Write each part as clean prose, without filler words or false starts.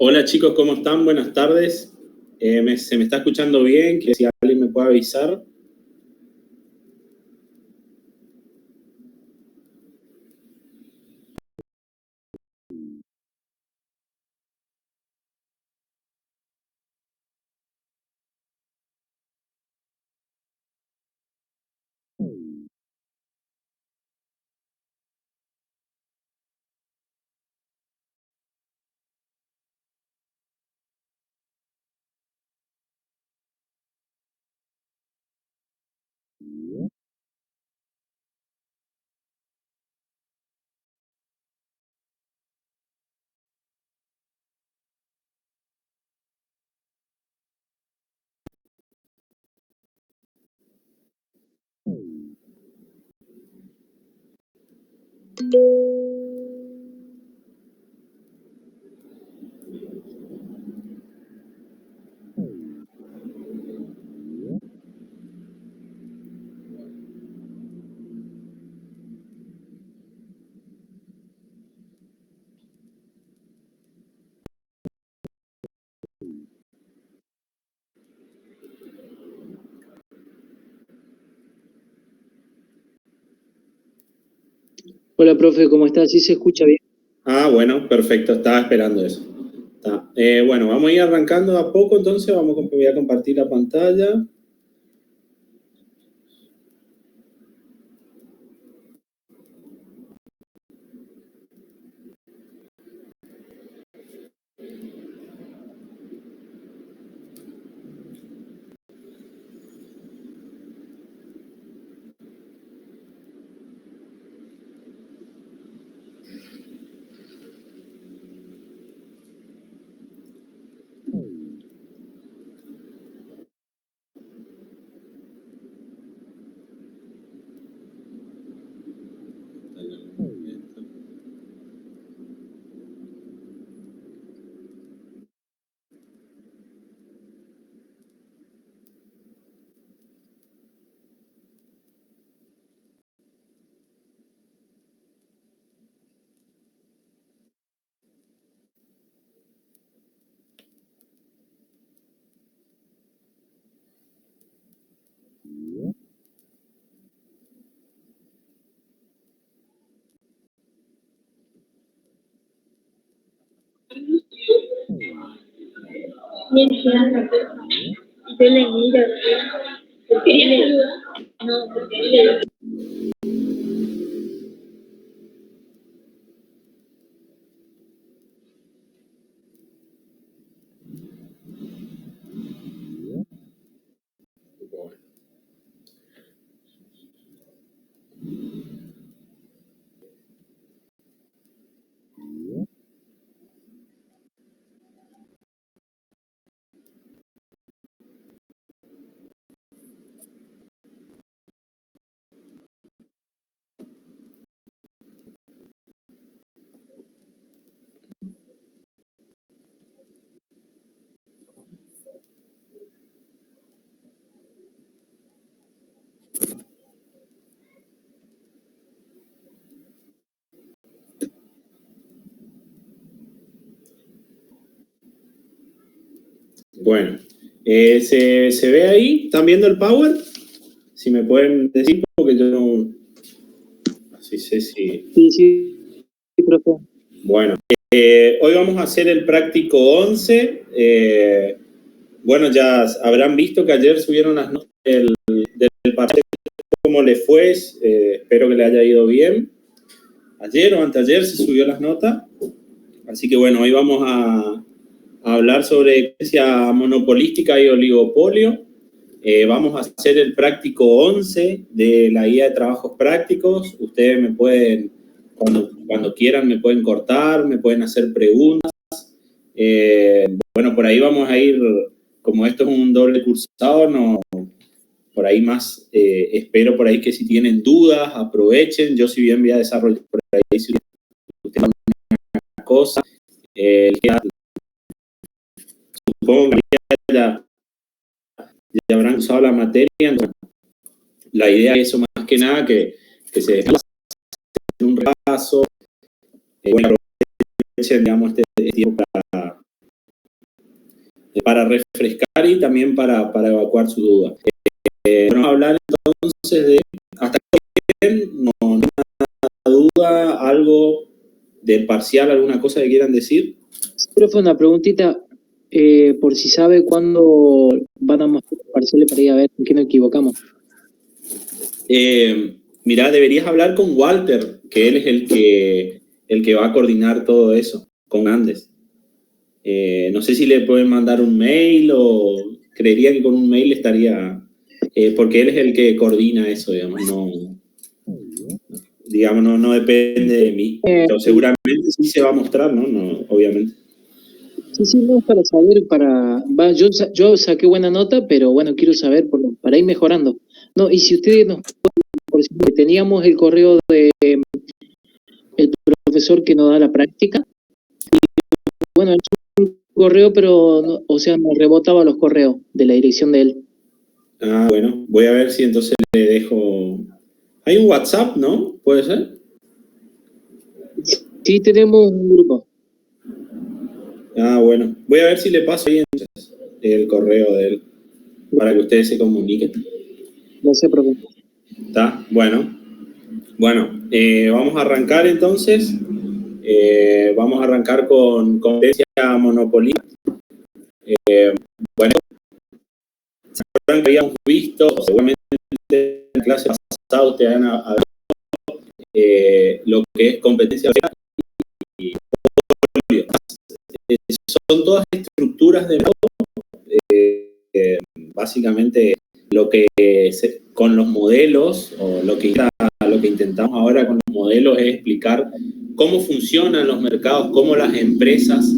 Hola chicos, ¿cómo están? Buenas tardes. ¿Se me está escuchando bien? Que si alguien me puede avisar. Hola, profe, ¿cómo está? ¿Sí se escucha bien? Ah, bueno, perfecto, estaba esperando eso. Bueno, vamos a ir arrancando a poco, entonces voy a compartir la pantalla. Bueno, ¿se ve ahí? ¿Están viendo el Power? Si me pueden decir, porque yo no sé si... Sí, profe. Bueno, hoy vamos a hacer el práctico 11. Bueno, ya habrán visto que ayer subieron las notas del parcial. ¿Cómo le fue? Espero que le haya ido bien. Ayer o anteayer se subió las notas. Así que bueno, hoy vamos a hablar sobre competencia monopolística y oligopolio. Vamos a hacer el práctico 11 de la guía de trabajos prácticos. Ustedes me pueden, cuando quieran, me pueden cortar, me pueden hacer preguntas. Bueno, por ahí vamos a ir, como esto es un doble cursado, no, por ahí más, espero por ahí que si tienen dudas, aprovechen. Yo si bien voy a desarrollar por ahí, si ustedes una cosa, supongo que ya habrán usado la materia. Entonces, la idea es eso más que nada, que se desplace un repaso, bueno, aprovechen, digamos, este tiempo para refrescar y también para evacuar su duda. Vamos a hablar entonces de hasta que no duda, algo del parcial, alguna cosa que quieran decir. Profe, una preguntita, por si sabe cuándo van a mostrar los parciales para ir a ver en qué nos equivocamos. Mirá, deberías hablar con Walter, que él es el que va a coordinar todo eso, con Andes. No sé si le pueden mandar un mail o creería que con un mail estaría, porque él es el que coordina eso, digamos, no depende de mí, pero seguramente sí se va a mostrar, ¿no? Obviamente. Sí, no, para saber, yo saqué buena nota, pero bueno, quiero saber para ir mejorando. No, y si ustedes nos por ejemplo, teníamos el correo de el profesor que nos da la práctica, y bueno, un correo, pero no, o sea, nos rebotaba los correos de la dirección de él. Ah, bueno, voy a ver si entonces le dejo. Hay un WhatsApp, ¿no? ¿Puede ser? Sí, tenemos un grupo. Ah, bueno, voy a ver si le paso ahí entonces el correo de él para que ustedes se comuniquen. No sé, profe. ¿Está? Bueno, vamos a arrancar entonces. Vamos a arrancar con competencia monopolística. Bueno, ¿se acuerdan que habíamos visto, seguramente en la clase pasada ustedes han hablado lo que es competencia y monopolio? Son todas estructuras de básicamente lo que con los modelos, o lo que intentamos ahora con los modelos es explicar cómo funcionan los mercados, cómo las empresas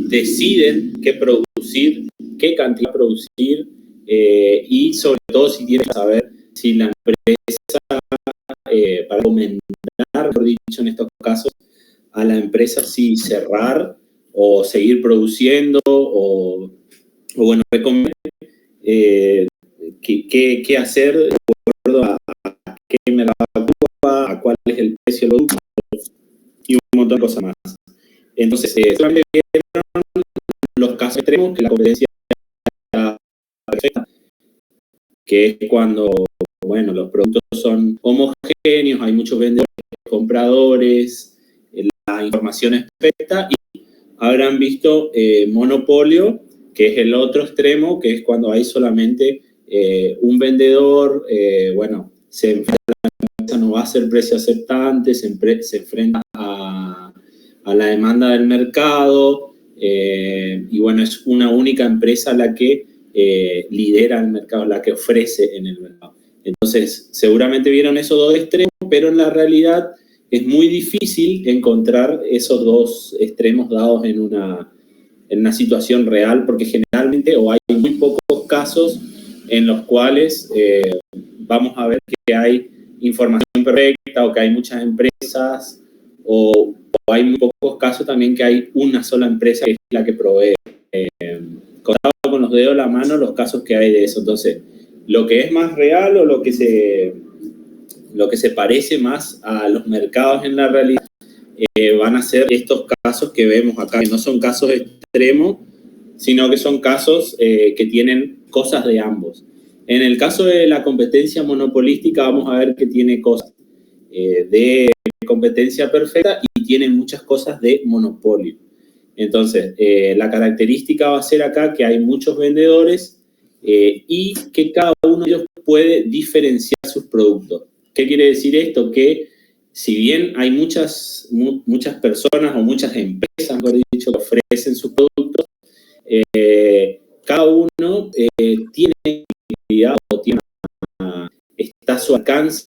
deciden qué producir, qué cantidad producir, y sobre todo si tienen que saber si la empresa, para aumentar, mejor dicho en estos casos, a la empresa si cerrar o seguir produciendo o bueno, recomendar qué hacer de acuerdo a qué mercado actúa, a cuál es el precio del producto y un montón de cosas más. Entonces, solamente vieron los casos extremos, que la competencia perfecta, que es cuando, bueno, los productos son homogéneos, hay muchos vendedores, compradores, la información es perfecta, y habrán visto monopolio, que es el otro extremo, que es cuando hay solamente un vendedor, bueno, se enfrenta a la empresa, no va a ser precio aceptante, se enfrenta a la demanda del mercado, y bueno, es una única empresa la que lidera el mercado, la que ofrece en el mercado. Entonces, seguramente vieron esos dos extremos, pero en la realidad es muy difícil encontrar esos dos extremos dados en una situación real, porque generalmente o hay muy pocos casos en los cuales vamos a ver que hay información perfecta o que hay muchas empresas, o hay muy pocos casos también que hay una sola empresa que es la que provee. Contado con los dedos de la mano los casos que hay de eso. Entonces, lo que es más real o lo que se parece más a los mercados en la realidad, van a ser estos casos que vemos acá, que no son casos extremos, sino que son casos que tienen cosas de ambos. En el caso de la competencia monopolística vamos a ver que tiene cosas de competencia perfecta y tiene muchas cosas de monopolio. Entonces, la característica va a ser acá que hay muchos vendedores y que cada uno de ellos puede diferenciar sus productos. ¿Qué quiere decir esto? Que si bien hay muchas personas o muchas empresas, mejor dicho, que ofrecen sus productos, cada uno tiene o tiene está a su alcance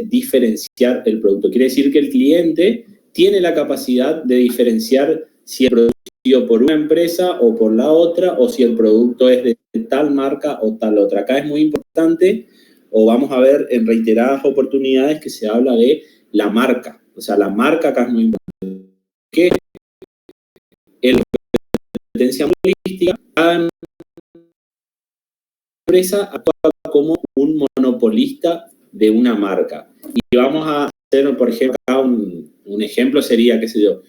diferenciar el producto. Quiere decir que el cliente tiene la capacidad de diferenciar si el producto es por una empresa o por la otra, o si el producto es de tal marca o tal otra. Acá es muy importante, o vamos a ver en reiteradas oportunidades que se habla de la marca. O sea, la marca acá es muy importante. Que en la competencia monopolística, cada empresa actúa como un monopolista de una marca. Y vamos a hacer, por ejemplo, acá un ejemplo sería, qué sé yo,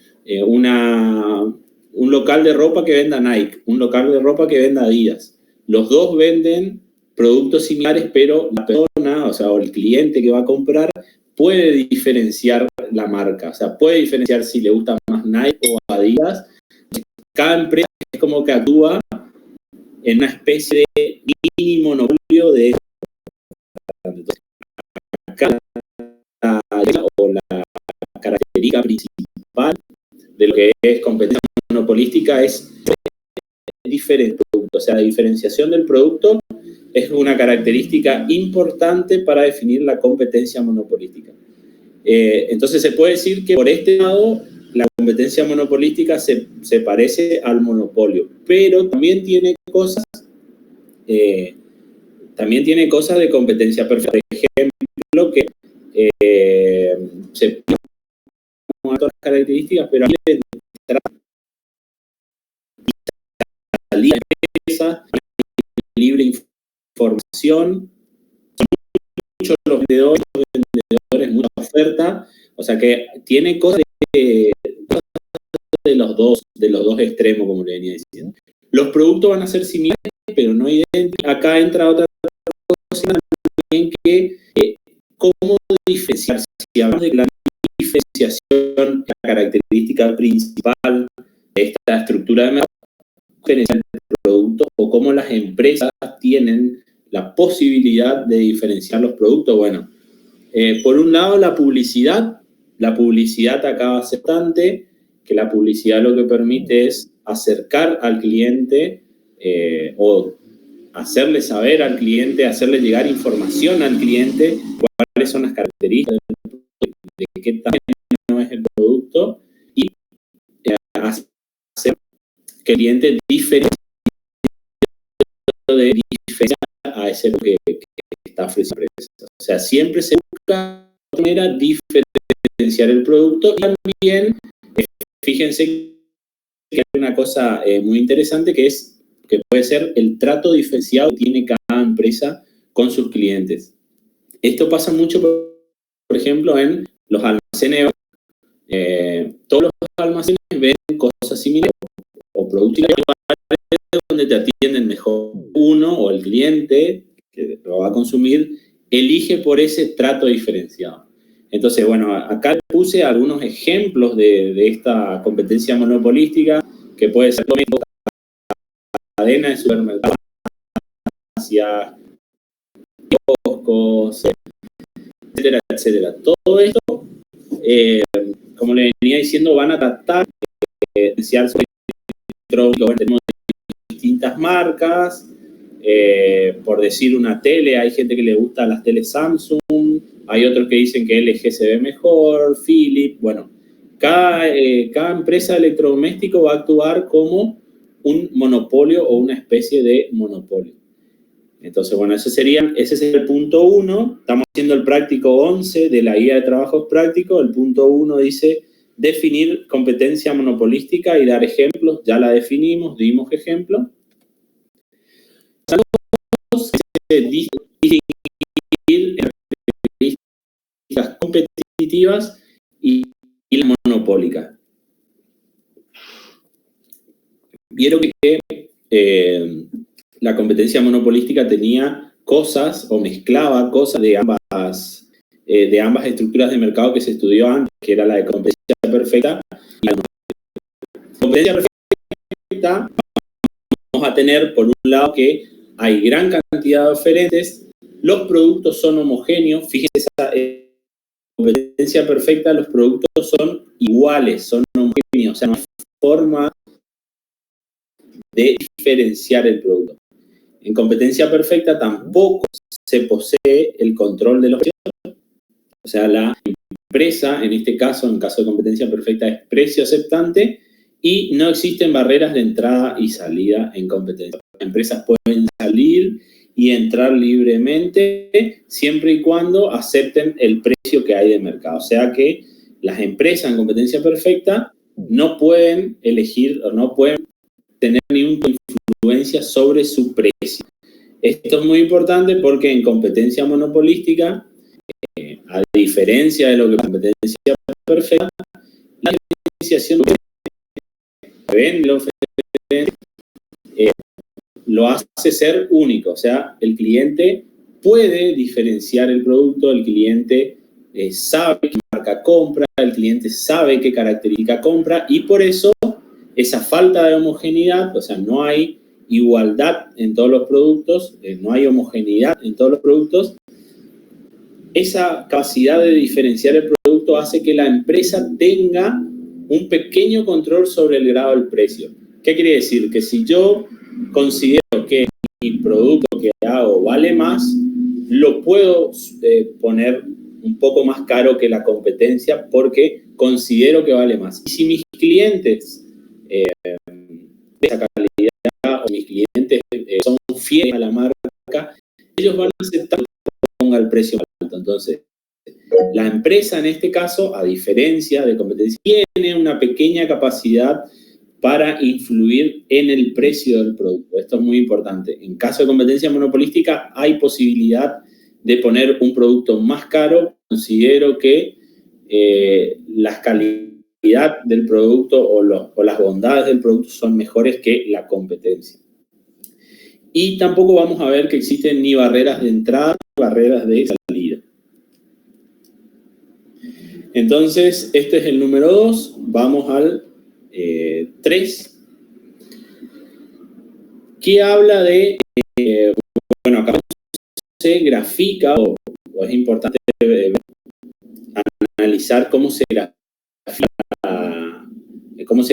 un local de ropa que venda Nike, un local de ropa que venda Adidas. Los dos venden productos similares, pero la persona, o sea, o el cliente que va a comprar, puede diferenciar la marca. O sea, puede diferenciar si le gusta más Nike o Adidas. Cada empresa es como que actúa en una especie de mini monopolio de... Entonces, acá la característica principal de lo que es competencia monopolística es diferente producto. O sea, la diferenciación del producto es una característica importante para definir la competencia monopolística. Entonces se puede decir que por este lado la competencia monopolística se parece al monopolio, pero también tiene cosas de competencia perfecta. Por ejemplo, que se todas las características, pero hay libre información, muchos los vendedores, mucha oferta, o sea que tiene cosas de los dos extremos, como le venía diciendo. Los productos van a ser similares, pero no idénticos. Acá entra otra cosa también que cómo diferenciar. Si hablamos de la diferenciación, la característica principal de esta estructura de mercado, diferenciar el producto o cómo las empresas tienen la posibilidad de diferenciar los productos. Bueno, por un lado la publicidad acá va a ser bastante, que la publicidad lo que permite es acercar al cliente o hacerle saber al cliente, hacerle llegar información al cliente, cuáles son las características de qué tamaño es el producto y hacer que el cliente diferencie a ese que está ofreciendo. O sea, siempre se busca de manera diferenciar el producto y también fíjense que hay una cosa muy interesante que puede ser el trato diferenciado que tiene cada empresa con sus clientes. Esto pasa mucho, por ejemplo, en los almacenes. Todos los almacenes ven cosas similares o productos donde te atienden mejor uno o el cliente que lo va a consumir, elige por ese trato diferenciado. Entonces, bueno, acá puse algunos ejemplos de esta competencia monopolística que puede ser cadena de supermercados, hacia kioscos, etcétera, etcétera. Todo esto, como le venía diciendo, van a tratar de diferenciar su electrónico. Tenemos distintas marcas, por decir una tele, hay gente que le gusta las teles Samsung, hay otros que dicen que LG se ve mejor, Philips. Bueno, cada empresa de electrodoméstico va a actuar como un monopolio o una especie de monopolio. Entonces, bueno, ese sería el punto 1. Estamos haciendo el práctico 11 de la guía de trabajos prácticos. El punto 1 dice definir competencia monopolística y dar ejemplos. Ya la definimos, dimos ejemplos. Distinguir las competitivas y las monopólicas. Vieron que la competencia monopolística tenía cosas o mezclaba cosas de ambas estructuras de mercado que se estudió antes, que era la de competencia perfecta y la competencia perfecta. Vamos a tener, por un lado, que hay gran cantidad de oferentes, los productos son homogéneos. Fíjense, esa competencia perfecta, los productos son iguales, son homogéneos, o sea, no hay forma de diferenciar el producto. En competencia perfecta tampoco se posee el control de los precios, o sea, la empresa, en este caso, en caso de competencia perfecta, es precio aceptante y no existen barreras de entrada y salida en competencia. Las empresas pueden salir y entrar libremente siempre y cuando acepten el precio que hay de mercado. O sea que las empresas en competencia perfecta no pueden elegir o no pueden tener ninguna influencia sobre su precio. Esto es muy importante porque en competencia monopolística, a diferencia de lo que es competencia perfecta, la diferenciación lo hace ser único. O sea, el cliente puede diferenciar el producto, el cliente sabe qué marca compra, el cliente sabe qué característica compra y por eso esa falta de homogeneidad, o sea, no hay igualdad en todos los productos, no hay homogeneidad en todos los productos, esa capacidad de diferenciar el producto hace que la empresa tenga un pequeño control sobre el grado del precio. ¿Qué quiere decir? Que si yo considero que mi producto que hago vale más, lo puedo poner un poco más caro que la competencia porque considero que vale más. Y si mis clientes de esa calidad o mis clientes son fieles a la marca, ellos van a aceptar que ponga el precio alto. Entonces, la empresa en este caso, a diferencia de competencia, tiene una pequeña capacidad para influir en el precio del producto. Esto es muy importante. En caso de competencia monopolística, hay posibilidad de poner un producto más caro. Considero que la calidad del producto o las bondades del producto son mejores que la competencia. Y tampoco vamos a ver que existen ni barreras de entrada ni barreras de salida. Entonces, este es el número 2. Vamos al 3. Que habla de, bueno, acá se grafica, o es importante analizar cómo se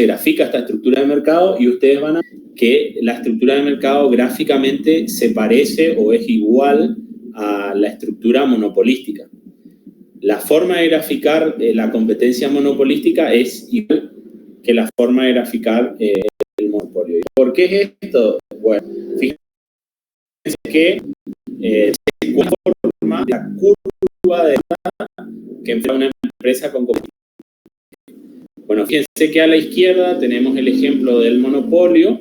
grafica esta estructura de mercado y ustedes van a ver que la estructura de mercado gráficamente se parece o es igual a la estructura monopolística. La forma de graficar la competencia monopolística es igual que la forma de graficar el monopolio. ¿Por qué es esto? Bueno, fíjense que se conforma la curva de que enfrenta una empresa con competencia. Bueno, fíjense que a la izquierda tenemos el ejemplo del monopolio,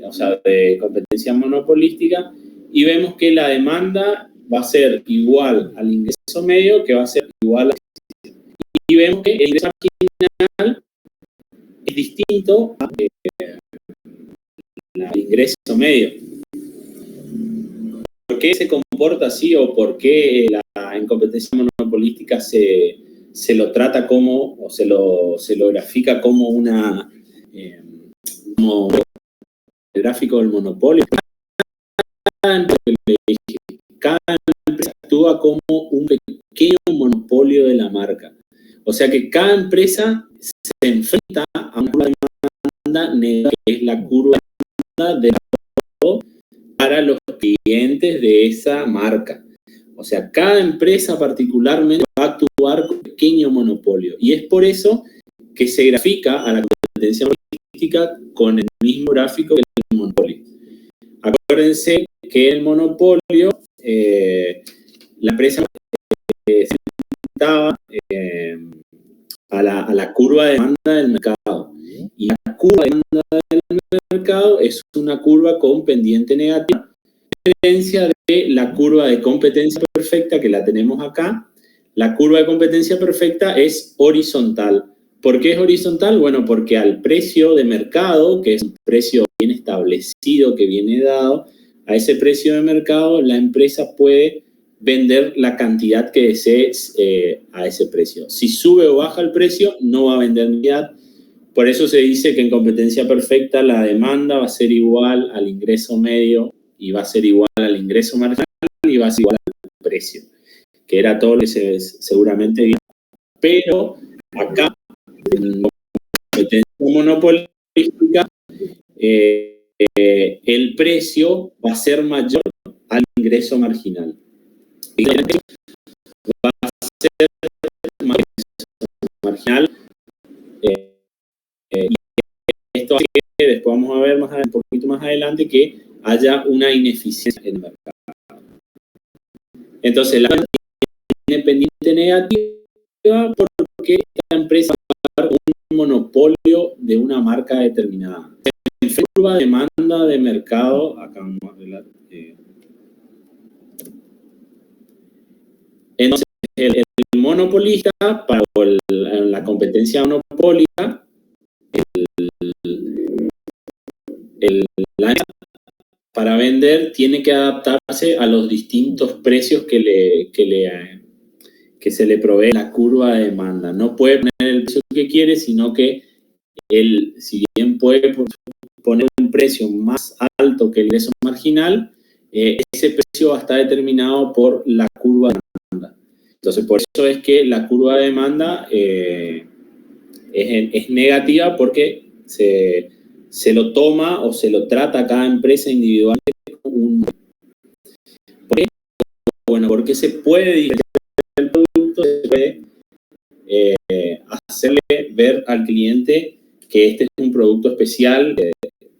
o sea, de competencia monopolística, y vemos que la demanda va a ser igual al ingreso medio, que va a ser igual a la adquisición. Y vemos que el ingreso marginal es distinto al ingreso medio. ¿Por qué se comporta así o por qué en competencia monopolística se lo trata como, o se lo grafica como como el gráfico del monopolio? Cada empresa actúa como un pequeño monopolio de la marca. O sea que cada empresa se enfrenta a una demanda negativa, que es la curva de para los clientes de esa marca. O sea, cada empresa particularmente va a actuar como un pequeño monopolio. Y es por eso que se grafica a la competencia monopolística con el mismo gráfico que el monopolio. Acuérdense que el monopolio, la empresa se enfrentaba a la curva de demanda del mercado. Y la curva de demanda del mercado es una curva con pendiente negativa, a diferencia de la curva de competencia perfecta que la tenemos acá. La curva de competencia perfecta es horizontal, ¿Por qué es horizontal? Bueno, porque al precio de mercado, que es un precio bien establecido que viene dado, a ese precio de mercado la empresa puede vender la cantidad que desee a ese precio. Si sube o baja el precio, no va a vender unidad. Por eso se dice que en competencia perfecta la demanda va a ser igual al ingreso medio y va a ser igual al ingreso marginal y va a ser igual al precio, que era todo lo que seguramente vio. Pero acá, en competencia monopolística, el precio va a ser mayor al ingreso marginal. El ingreso va a ser marginal. Y esto hace que después vamos a ver un poquito más adelante que haya una ineficiencia en el mercado. Entonces, la independiente negativa porque esta empresa va a dar un monopolio de una marca determinada. En curva de demanda de mercado, acá vamos a arreglar. Entonces, el monopolista, para la competencia monopólica, para vender tiene que adaptarse a los distintos precios que se le provee la curva de demanda. No puede poner el precio que quiere, sino que él, si bien puede poner un precio más alto que el ingreso marginal, ese precio va a estar determinado por la curva de demanda. Entonces, por eso es que la curva de demanda es negativa porque se lo toma o se lo trata a cada empresa individualmente como un... ¿Por qué? Bueno, porque se puede diferenciar el producto, se puede hacerle ver al cliente que este es un producto especial,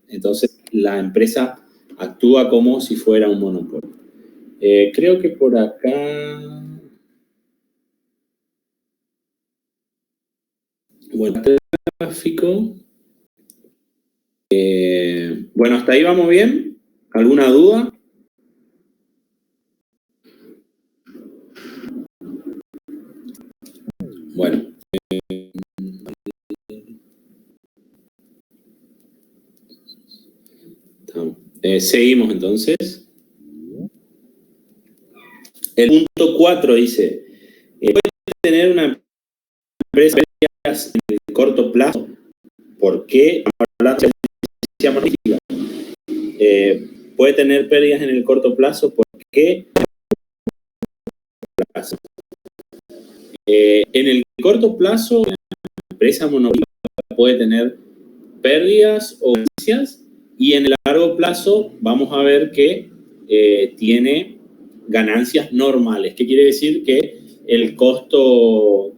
entonces la empresa actúa como si fuera un monopolio. Creo que por acá... Bueno, este gráfico... bueno, hasta ahí vamos bien. ¿Alguna duda? Bueno. Seguimos entonces. El punto 4 dice, puede tener una empresa en el corto plazo. ¿Por qué? Puede tener pérdidas en el corto plazo. ¿Por qué? En el corto plazo, la empresa monopólica puede tener pérdidas o ganancias, y en el largo plazo vamos a ver que tiene ganancias normales. ¿Qué quiere decir? Que el costo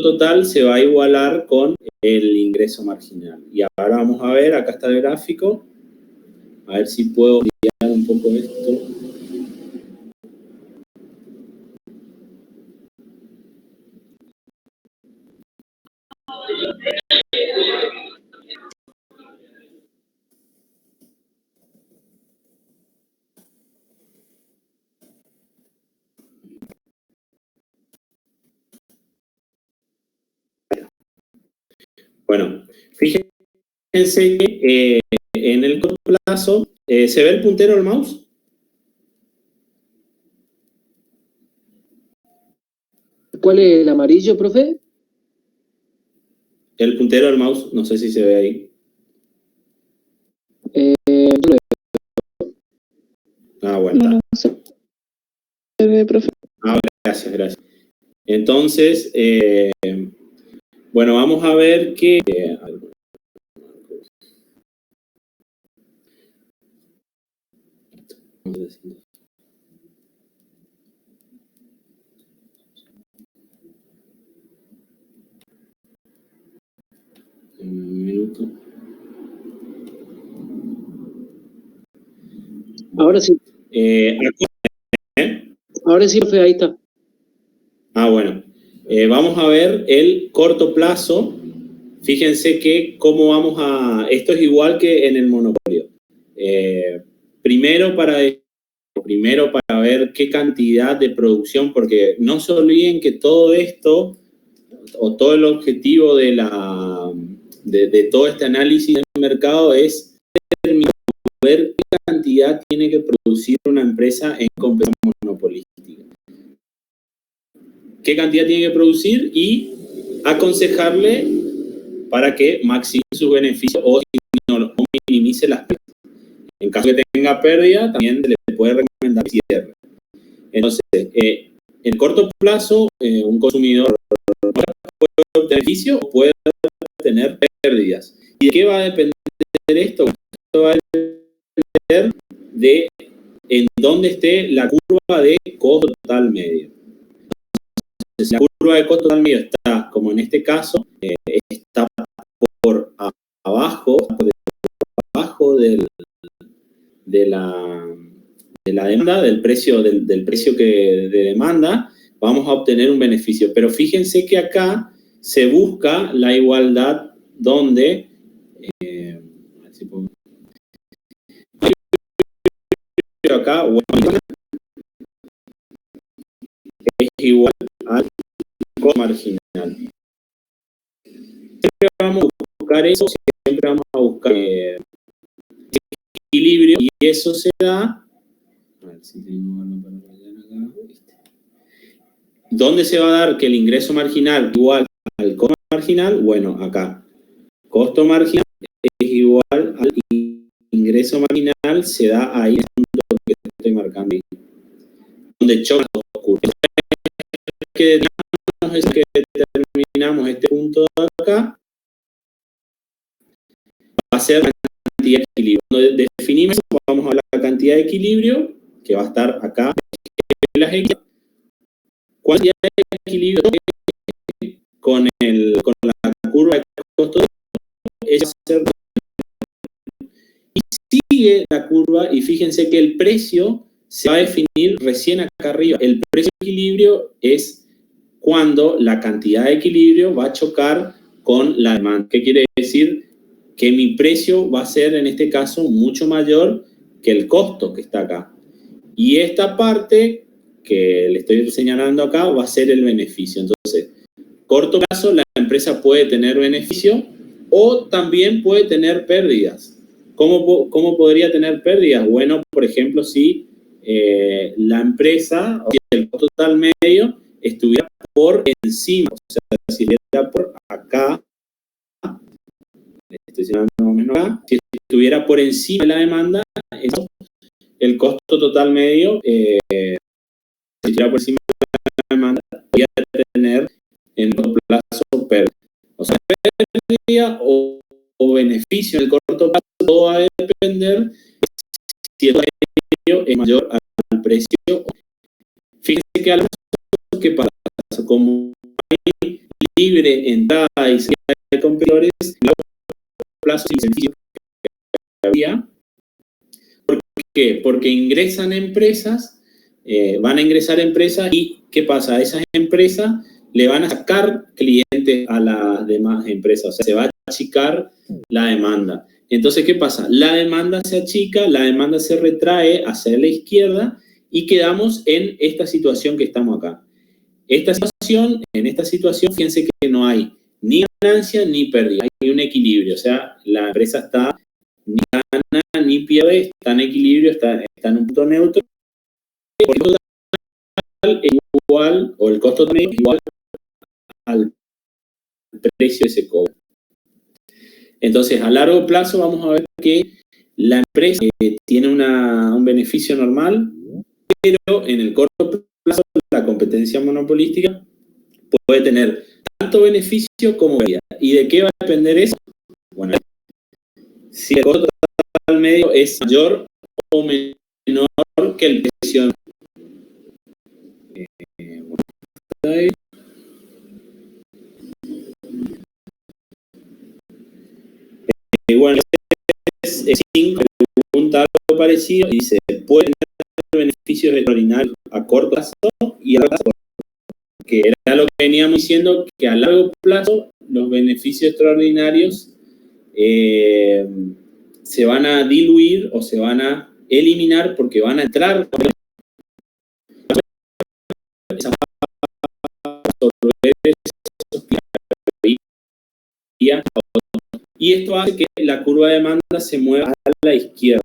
total se va a igualar con el ingreso marginal. Y ahora vamos a ver, acá está el gráfico, a ver si puedo guiar un poco esto. Bueno, fíjense que en el corto plazo, ¿se ve el puntero del mouse? ¿Cuál es el amarillo, profe? El puntero del mouse, no sé si se ve ahí. Bueno. No se ve, profe. Gracias. Entonces, bueno, vamos a ver que... Un minuto. Ahora sí. Ahora sí, profe, ahí está. Bueno. Vamos a ver el corto plazo. Fíjense que cómo vamos a... Esto es igual que en el monopolio. Primero para ver qué cantidad de producción, porque no se olviden que todo esto o todo el objetivo de todo este análisis del mercado es ver qué cantidad tiene que producir una empresa en competencia monopolística. Qué cantidad tiene que producir y aconsejarle para que maximice sus beneficios o minimice las pérdidas. En caso de que tenga pérdida, también se le puede recomendar cierre. Entonces, en el corto plazo, un consumidor puede obtener beneficio o puede tener pérdidas. ¿Y de qué va a depender esto? Esto va a depender de en dónde esté la curva de costo total medio. Entonces, si la curva de costo total medio está, como en este caso, está por abajo de la demanda, del precio de demanda, vamos a obtener un beneficio. Pero fíjense que acá se busca la igualdad donde acá es igual al costo marginal. Siempre vamos a buscar eso, siempre vamos a buscar equilibrio, y eso se da. A ver si tengo algo para poner acá. ¿Dónde se va a dar que el ingreso marginal es igual al costo marginal? Bueno, acá. Costo marginal es igual al ingreso marginal, se da ahí en el punto que estoy marcando ahí, donde chocan los dos curvas. Que determinamos este punto de acá, va a ser la cantidad de equilibrio. Cuando definimos eso, vamos a ver la cantidad de equilibrio, que va a estar acá en las X. ¿Cuánta cantidad de equilibrio con la curva de costo? Esa va a ser. Y sigue la curva, y fíjense que el precio se va a definir recién acá arriba. El precio de equilibrio es cuando la cantidad de equilibrio va a chocar con la demanda. ¿Qué quiere decir? Que mi precio va a ser, en este caso, mucho mayor que el costo que está acá. Y esta parte que le estoy señalando acá va a ser el beneficio. Entonces, corto plazo, la empresa puede tener beneficio o también puede tener pérdidas. ¿Cómo podría tener pérdidas? Bueno, por ejemplo, si la empresa, o si el costo total medio estuviera por encima, o sea, si estuviera por acá, estoy señalando más o menos acá, si estuviera por encima de la demanda, el costo total medio, si estuviera por encima de la demanda, podría tener en corto plazo pérdida. O sea, pérdida o beneficio en el corto plazo, todo va a depender si el precio es mayor al precio. Fíjense que algo que pasa, como hay libre entrada y salida de competidores, el plazo y beneficio que había. ¿Por qué? Porque ingresan empresas, van a ingresar empresas, y ¿qué pasa? A esas empresas le van a sacar clientes a las demás empresas, o sea, se va a achicar la demanda. Entonces, ¿qué pasa? La demanda se achica, la demanda se retrae hacia la izquierda y quedamos en esta situación que estamos acá. En esta situación, fíjense que no hay ni ganancia ni pérdida, hay un equilibrio, o sea, la empresa está ni gana ni pierde, está en equilibrio, está en un punto neutro. El costo total es igual, o el costo total es igual al precio que se cobra. Entonces, a largo plazo vamos a ver que la empresa tiene un beneficio normal, pero en el corto plazo la competencia monopolística puede tener tanto beneficio como pérdida. ¿Y de qué va a depender eso? Bueno, si el costo total medio es mayor o menor que el precio. Bueno, es 5, pregunta algo parecido y dice, ¿pueden tener beneficios extraordinarios a corto plazo y a largo plazo? Que era lo que veníamos diciendo, que a largo plazo los beneficios extraordinarios se van a diluir o se van a eliminar porque van a entrar esos y esto hace que la curva de demanda se mueva a la izquierda.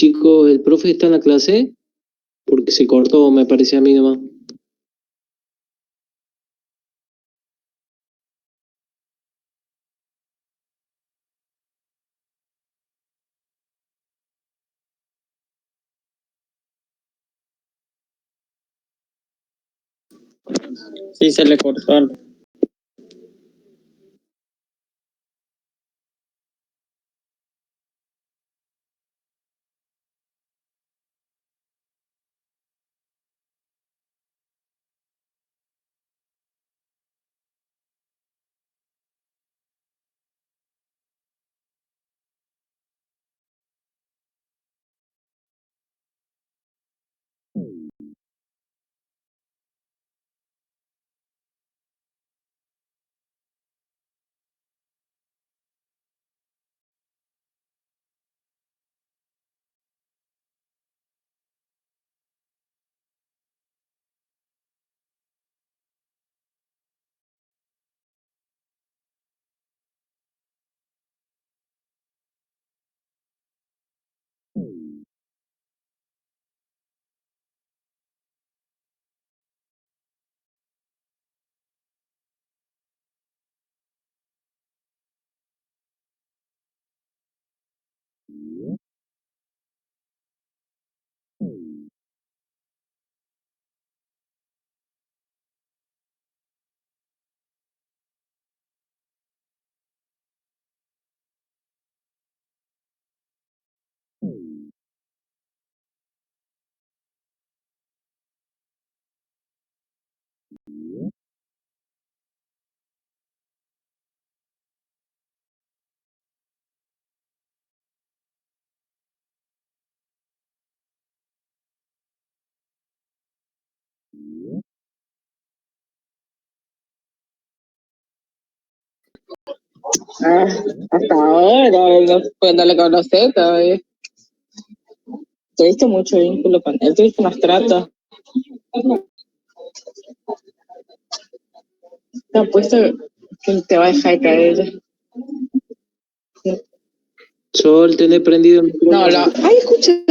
Chicos, ¿el profe está en la clase? Porque se cortó, me parece a mí nomás. Sí, se le cortó. Ah, hasta ahora, no, pues no le conocí todavía. Tuviste mucho vínculo con él, tuviste unos tratos. Te apuesto que te va a dejar caer. Sol, tener prendido el No, micrófono. ay, escucha.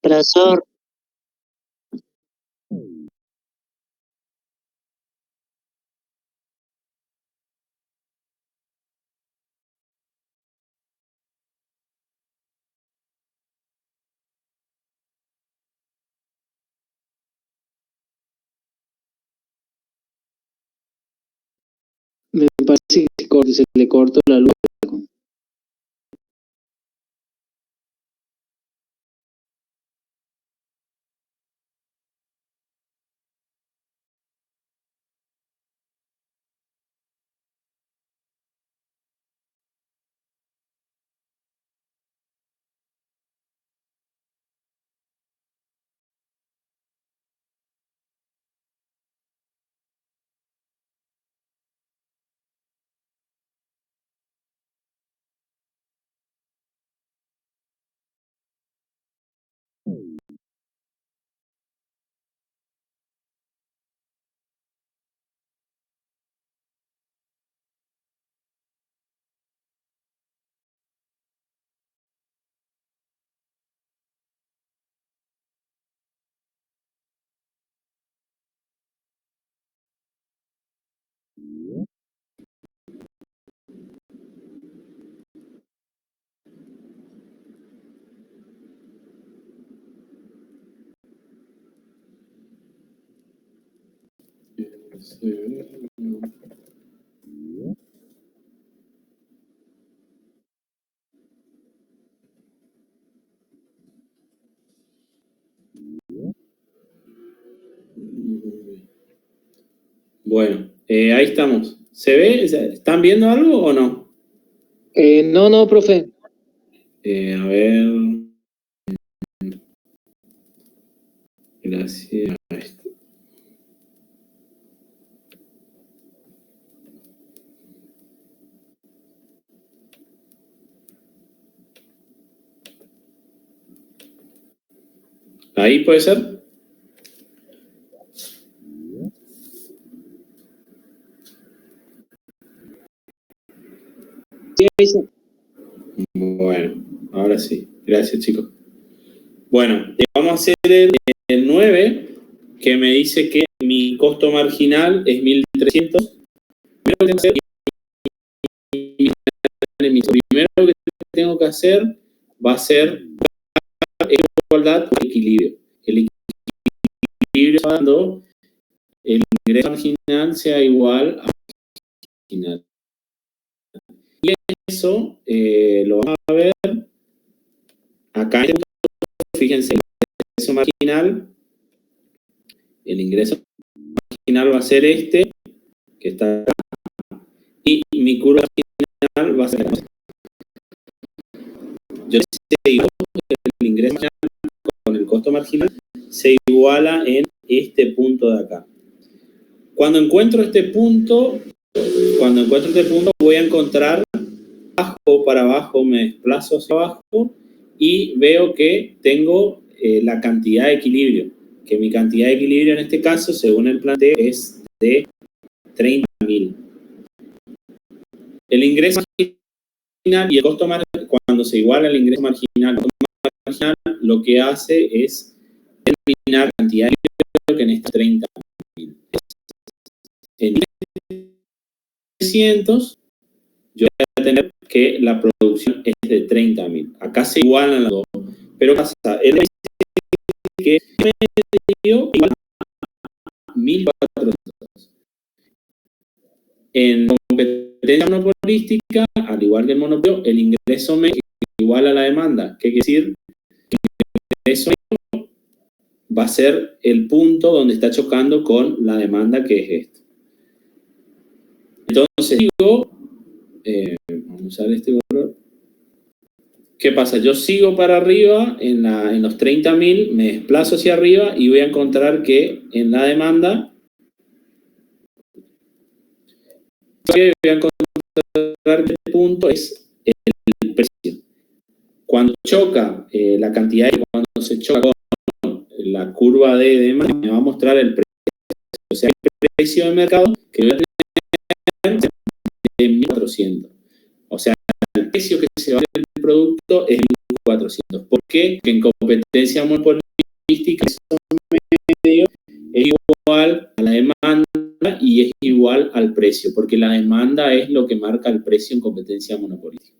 Profesor, me parece que se le cortó la luz. Bueno, ahí estamos. ¿Se ve? ¿Están viendo algo o no? No, profe. A ver. Gracias. ¿Ahí puede ser? Sí, ahí sí. Bueno, ahora sí. Gracias, chicos. Bueno, vamos a hacer el 9, que me dice que mi costo marginal es 1.300. Primero que tengo que hacer va a ser igualdad o equilibrio. El equilibrio cuando el ingreso marginal sea igual a marginal. Y eso lo vamos a ver acá. Fíjense, el ingreso marginal va a ser este, que está acá, y mi curva marginal va a ser esta. Yo digo el ingreso marginal con el costo marginal se iguala en este punto de acá. Cuando encuentro este punto, voy a encontrar abajo para abajo, me desplazo hacia abajo y veo que tengo la cantidad de equilibrio, que mi cantidad de equilibrio en este caso, según el planteo, es de 30.000. El ingreso marginal y el costo marginal, cuando se iguala el ingreso marginal, lo que hace es determinar la cantidad de equilibrio que en este 30.000. En 300, yo voy a tener que la producción es de 30.000. Acá se igualan las dos. Pero pasa, él que medio igual a 1.400. En competencia monopolística, al igual que el monopolio, el ingreso medio es igual a la demanda. ¿Qué quiere decir? Que el ingreso medio va a ser el punto donde está chocando con la demanda, que es esto. Entonces digo, vamos a usar este valor. ¿Qué pasa? Yo sigo para arriba en los 30.000, me desplazo hacia arriba y voy a encontrar que en la demanda voy a encontrar que el punto es el precio. Cuando choca la cantidad y cuando se choca con la curva de demanda, me va a mostrar el precio. O sea, el precio de mercado que voy a tener de 1.400. O sea, el precio que se va a vender el producto es 1.400. ¿Por qué? Porque en competencia monopolística el medio es igual a la demanda y es igual al precio, porque la demanda es lo que marca el precio en competencia monopolística.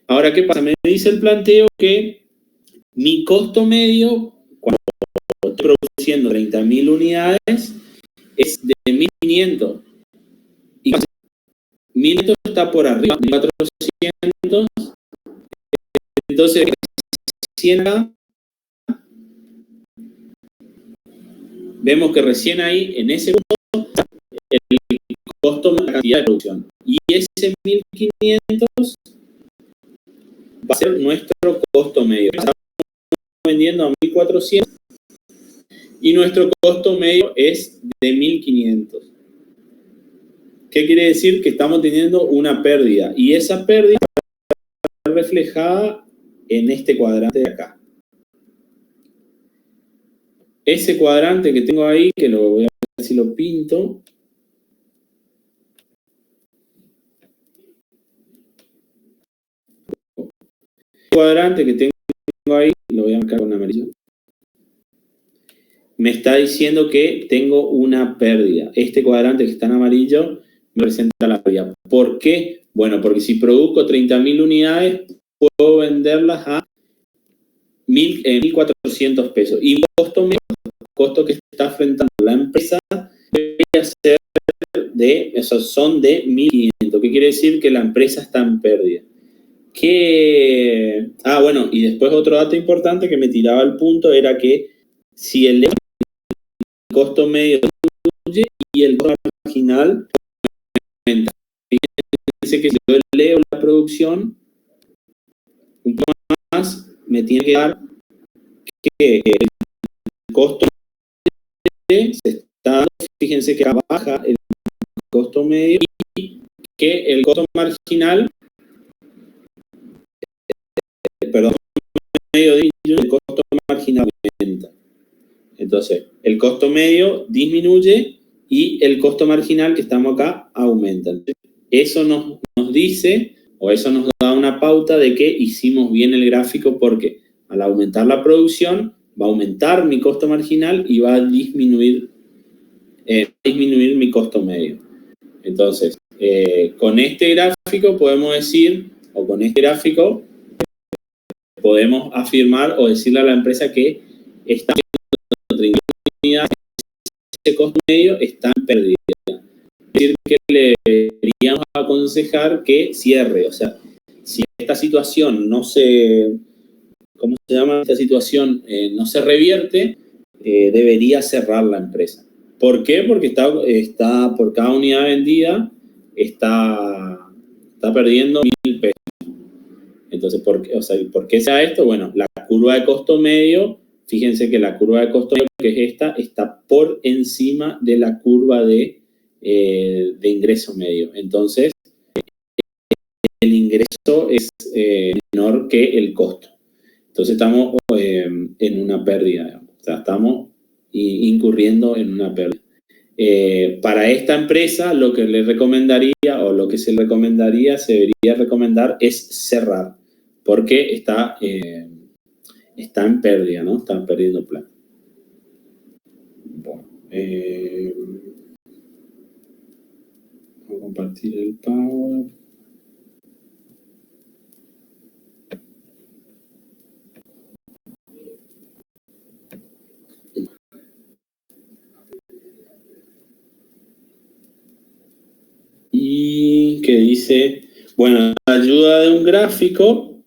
Ahora, ¿qué pasa? Me dice el planteo que mi costo medio, cuando estoy produciendo 30.000 unidades, es de 1.500. Y 1.500 está por arriba, 1.400. Entonces, vemos que recién ahí, en ese punto, el costo más la cantidad de producción. Y ese 1.500 va a ser nuestro costo medio. Estamos vendiendo a 1.400 y nuestro costo medio es de 1.500. ¿Qué quiere decir? Que estamos teniendo una pérdida. Y esa pérdida está reflejada en este cuadrante de acá. Ese cuadrante que tengo ahí, que lo voy a ver si lo pinto. El cuadrante que tengo ahí, lo voy a marcar con amarillo. Me está diciendo que tengo una pérdida. Este cuadrante que está en amarillo me presenta la pérdida. ¿Por qué? Bueno, porque si produzco 30.000 unidades, puedo venderlas a 1.400 pesos. Y costo que está enfrentando la empresa debería ser son de 1.500. ¿Qué quiere decir? Que la empresa está en pérdida. Bueno, y después otro dato importante que me tiraba al punto era que si el costo medio disminuye y el costo marginal aumenta. Fíjense que si yo leo la producción un poco más, me tiene que dar que el costo se está dando, fíjense que baja el costo medio y que el costo marginal, medio disminuye, el costo marginal aumenta. Entonces, el costo medio disminuye y el costo marginal que estamos acá aumenta. Eso nos dice, o eso nos da una pauta de que hicimos bien el gráfico, porque al aumentar la producción va a aumentar mi costo marginal y va a disminuir mi costo medio. Entonces, con este gráfico podemos decir, o con este gráfico podemos afirmar o decirle a la empresa que está haciendo 30 unidades, ese costo medio está en pérdida. Es decir, que le deberíamos aconsejar que cierre. O sea, si esta situación no se, ¿cómo se llama? Esta situación no se revierte, debería cerrar la empresa. ¿Por qué? Porque está por cada unidad vendida, está perdiendo 1.000 pesos. Entonces, ¿por qué sea esto? Bueno, la curva de costo medio, fíjense que la curva de costo medio, que es esta, está por encima de la curva de ingreso medio. Entonces, el ingreso es menor que el costo. Entonces, estamos en una pérdida, digamos. O sea, estamos incurriendo en una pérdida. Para esta empresa, lo que le recomendaría, o lo que se debería recomendar es cerrar, porque está en pérdida, ¿no? Están perdiendo plata. Bueno, voy a compartir el Power. Y que dice, bueno, ayuda de un gráfico,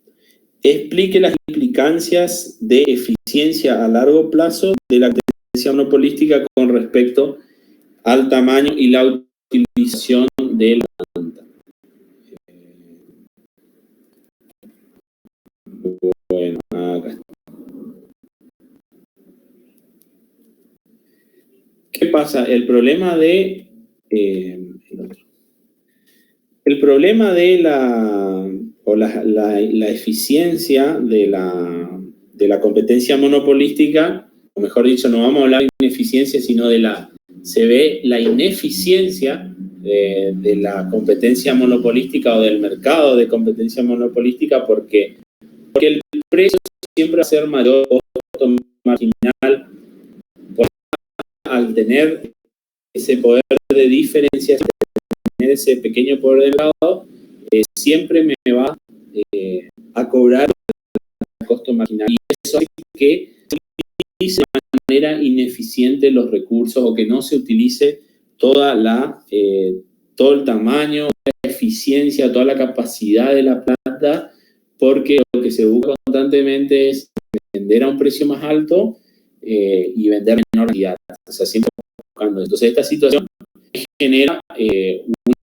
explique las implicancias de eficiencia a largo plazo de la competencia monopolística con respecto al tamaño y la utilización de la planta. Bueno, acá está. ¿Qué pasa? El problema de la eficiencia de la competencia monopolística, o mejor dicho, no vamos a hablar de ineficiencia, sino se ve la ineficiencia de la competencia monopolística o del mercado de competencia monopolística porque el precio siempre va a ser mayor, costo marginal, al tener ese poder de diferenciación, tener ese pequeño poder de lado, siempre me va a cobrar el costo marginal. Y eso hace que se utilice de manera ineficiente los recursos o que no se utilice todo el tamaño, la eficiencia, toda la capacidad de la planta, porque lo que se busca constantemente es vender a un precio más alto y vender menor cantidad. O sea, siempre buscando. Entonces, esta situación genera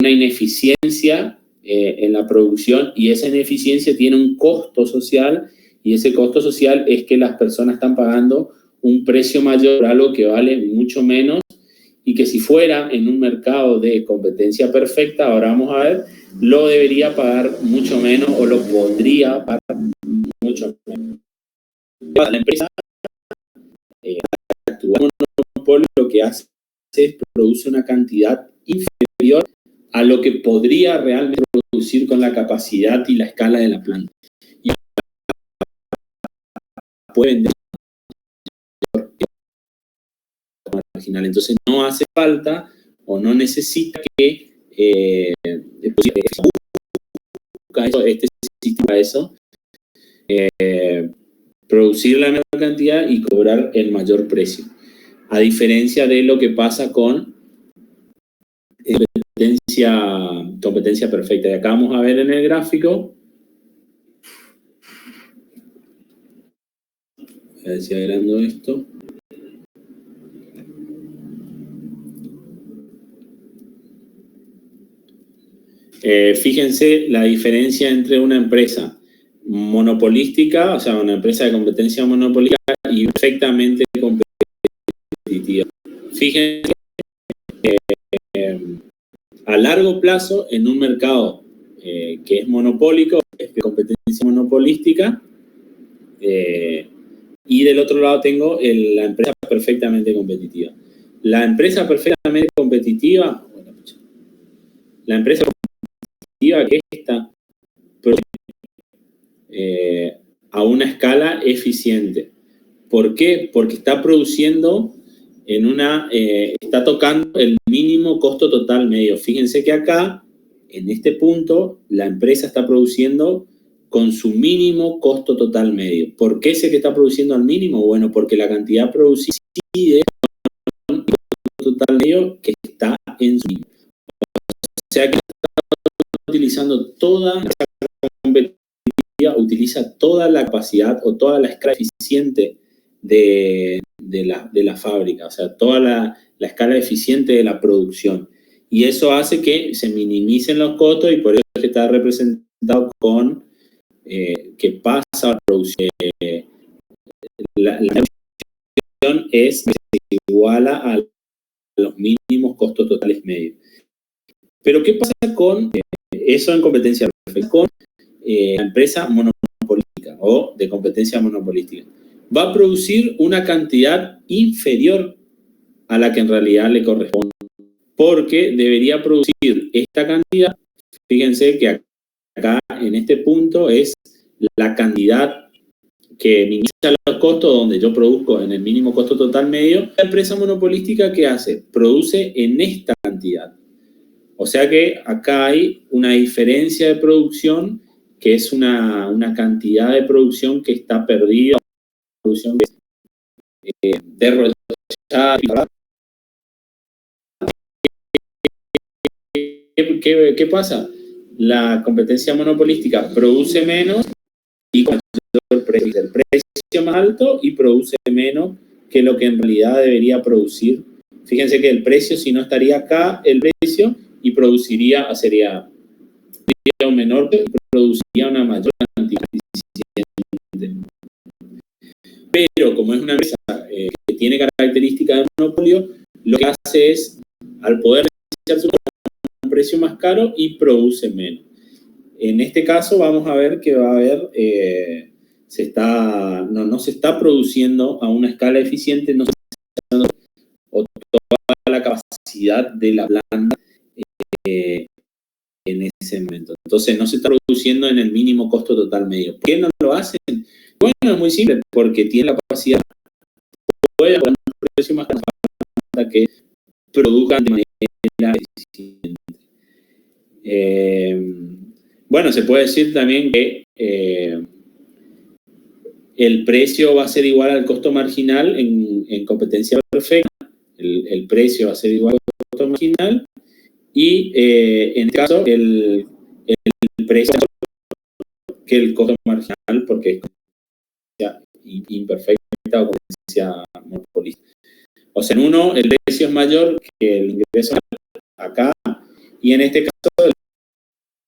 una ineficiencia en la producción y esa ineficiencia tiene un costo social y ese costo social es que las personas están pagando un precio mayor por algo que vale mucho menos y que si fuera en un mercado de competencia perfecta, ahora vamos a ver, lo debería pagar mucho menos o lo podría pagar mucho menos. La empresa actual monopolio lo que hace es produce una cantidad inferior a lo que podría realmente producir con la capacidad y la escala de la planta. Y puede vender marginal. Entonces no hace falta o no necesita que este sistema eso, producir la menor cantidad y cobrar el mayor precio. A diferencia de lo que pasa con competencia perfecta. Y acá vamos a ver en el gráfico. A ver si agrando esto. Fíjense la diferencia entre una empresa monopolística, o sea, una empresa de competencia monopolística y perfectamente competitiva. Fíjense a largo plazo en un mercado que es monopólico, es de competencia monopolística, y del otro lado tengo la empresa perfectamente competitiva. La empresa perfectamente competitiva, la empresa competitiva que esta a una escala eficiente. ¿Por qué? Porque está produciendo está tocando el mínimo costo total medio. Fíjense que acá, en este punto, la empresa está produciendo con su mínimo costo total medio. ¿Por qué sé que está produciendo al mínimo? Bueno, porque la cantidad producida coincide con el costo total medio que está en su mínimo. O sea que está utilizando toda esa competitividad, utiliza toda la capacidad o toda la escala eficiente de la fábrica, o sea, toda la escala eficiente de la producción. Y eso hace que se minimicen los costos y por eso es que está representado con que pasa a producción. La producción es igual a los mínimos costos totales medios. Pero ¿qué pasa con eso en competencia perfecta? Con la empresa monopolística o de competencia monopolística. Va a producir una cantidad inferior a la que en realidad le corresponde, porque debería producir esta cantidad. Fíjense que acá en este punto es la cantidad que minimiza los costos, donde yo produzco en el mínimo costo total medio. La empresa monopolística, ¿qué hace? Produce en esta cantidad. O sea que acá hay una diferencia de producción que es una cantidad de producción que está perdida, producción derrochada, ¿qué pasa? La competencia monopolística produce menos y con el precio más alto y produce menos que lo que en realidad debería producir. Fíjense que el precio, si no estaría acá, el precio y sería un menor y produciría una mayor cantidad eficiente. Pero como es una empresa que tiene características de monopolio, lo que hace es, al poder negociar un precio más caro y produce menos. En este caso vamos a ver que va a haber, no se está produciendo a una escala eficiente, no se está dando toda la capacidad de la planta en ese momento. Entonces no se está produciendo en el mínimo costo total medio. ¿Por qué no lo hacen? Bueno, es muy simple, porque tiene la capacidad de poner un precio más caro para que produzcan de manera eficiente. Bueno, se puede decir también que el precio va a ser igual al costo marginal en competencia perfecta. El precio va a ser igual al costo marginal y en este caso el precio que el costo marginal, porque es competencia imperfecta o competencia monopolística. O sea, en uno el precio es mayor que el ingreso acá y en este caso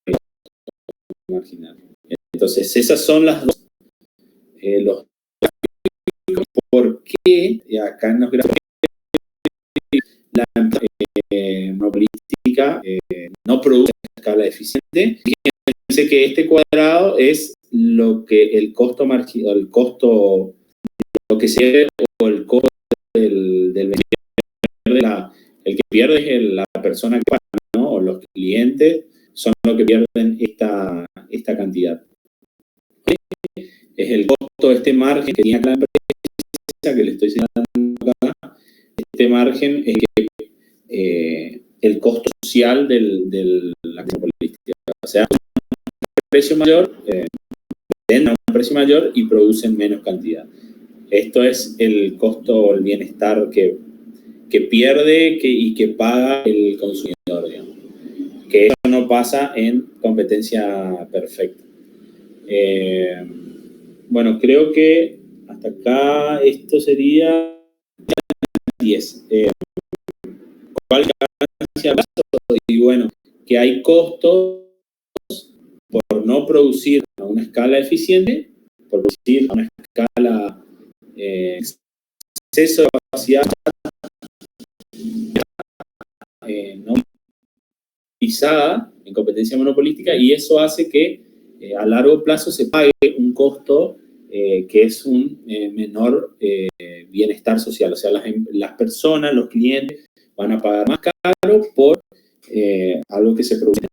el costo marginal. Entonces, esas son las dos. Los gráficos, ¿por qué acá en los gráficos la monopolística no produce a escala eficiente? Fíjense que este cuadrado es lo que el costo marginal, el costo, lo que se ve, o el costo del el que pierde es la persona que paga, ¿no? O los clientes son los que pierden esta cantidad. Es el costo de este margen que tiene acá la empresa, que le estoy señalando acá. Este margen es el costo social de la monopolística. O sea, un precio mayor, venden a un precio mayor y producen menos cantidad. Esto es el costo, el bienestar que pierde y que paga el consumidor, digamos. Que eso no pasa en competencia perfecta. Bueno, creo que hasta acá esto sería 10. ¿Cuál ganancia? Y bueno, que hay costos por no producir a una escala eficiente, por producir a una escala exceso de capacidad no utilizada en competencia monopolística, y eso hace que a largo plazo se pague un costo que es un menor bienestar social. O sea, las personas, los clientes, van a pagar más caro por algo que se produce.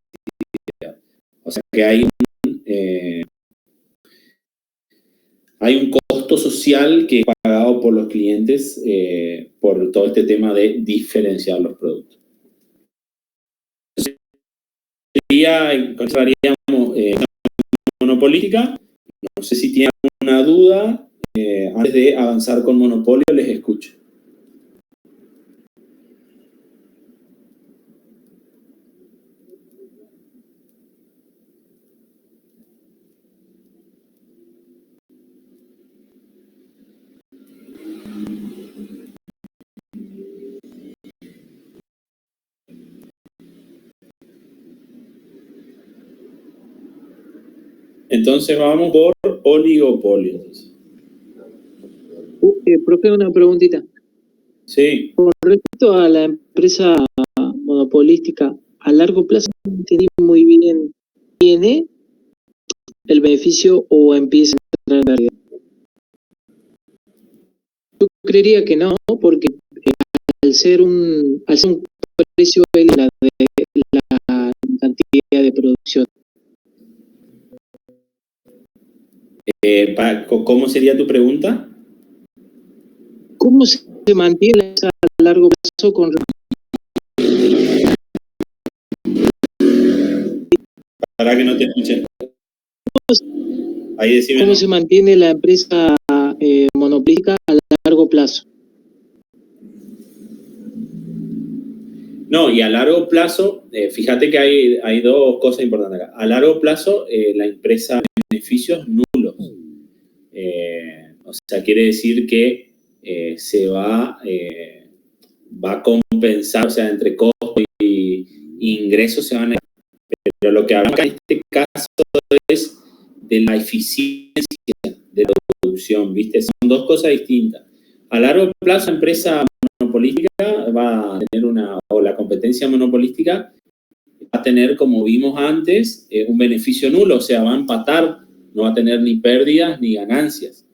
O sea, que hay un costo social que es pagado por los clientes por todo este tema de diferenciar los productos. Encontraríamos monopolítica. No sé si tienen alguna duda. Antes de avanzar con monopolio, les escucho. Entonces vamos por oligopolio. Profe, una preguntita. Sí. Con respecto a la empresa monopolística, a largo plazo no entendí muy bien, ¿tiene el beneficio o empieza a entrar en pérdida? Yo creería que no, porque al ser un precio de la cantidad de producción. ¿Cómo sería tu pregunta? ¿Cómo se mantiene a largo plazo con Para que no te escuchen. Ahí decime. ¿Cómo se mantiene la empresa monopolística a largo plazo? No, y a largo plazo, fíjate que hay dos cosas importantes acá. A largo plazo, la empresa tiene beneficios nulos. O sea, quiere decir que se va a compensar, o sea, entre costos y ingresos se van a... Pero lo que hablamos en este caso es de la eficiencia de la producción, ¿viste? Son dos cosas distintas. A largo plazo, la empresa monopolística va a tener o la competencia monopolística va a tener, como vimos antes, un beneficio nulo, o sea, va a empatar, no va a tener ni pérdidas ni ganancias.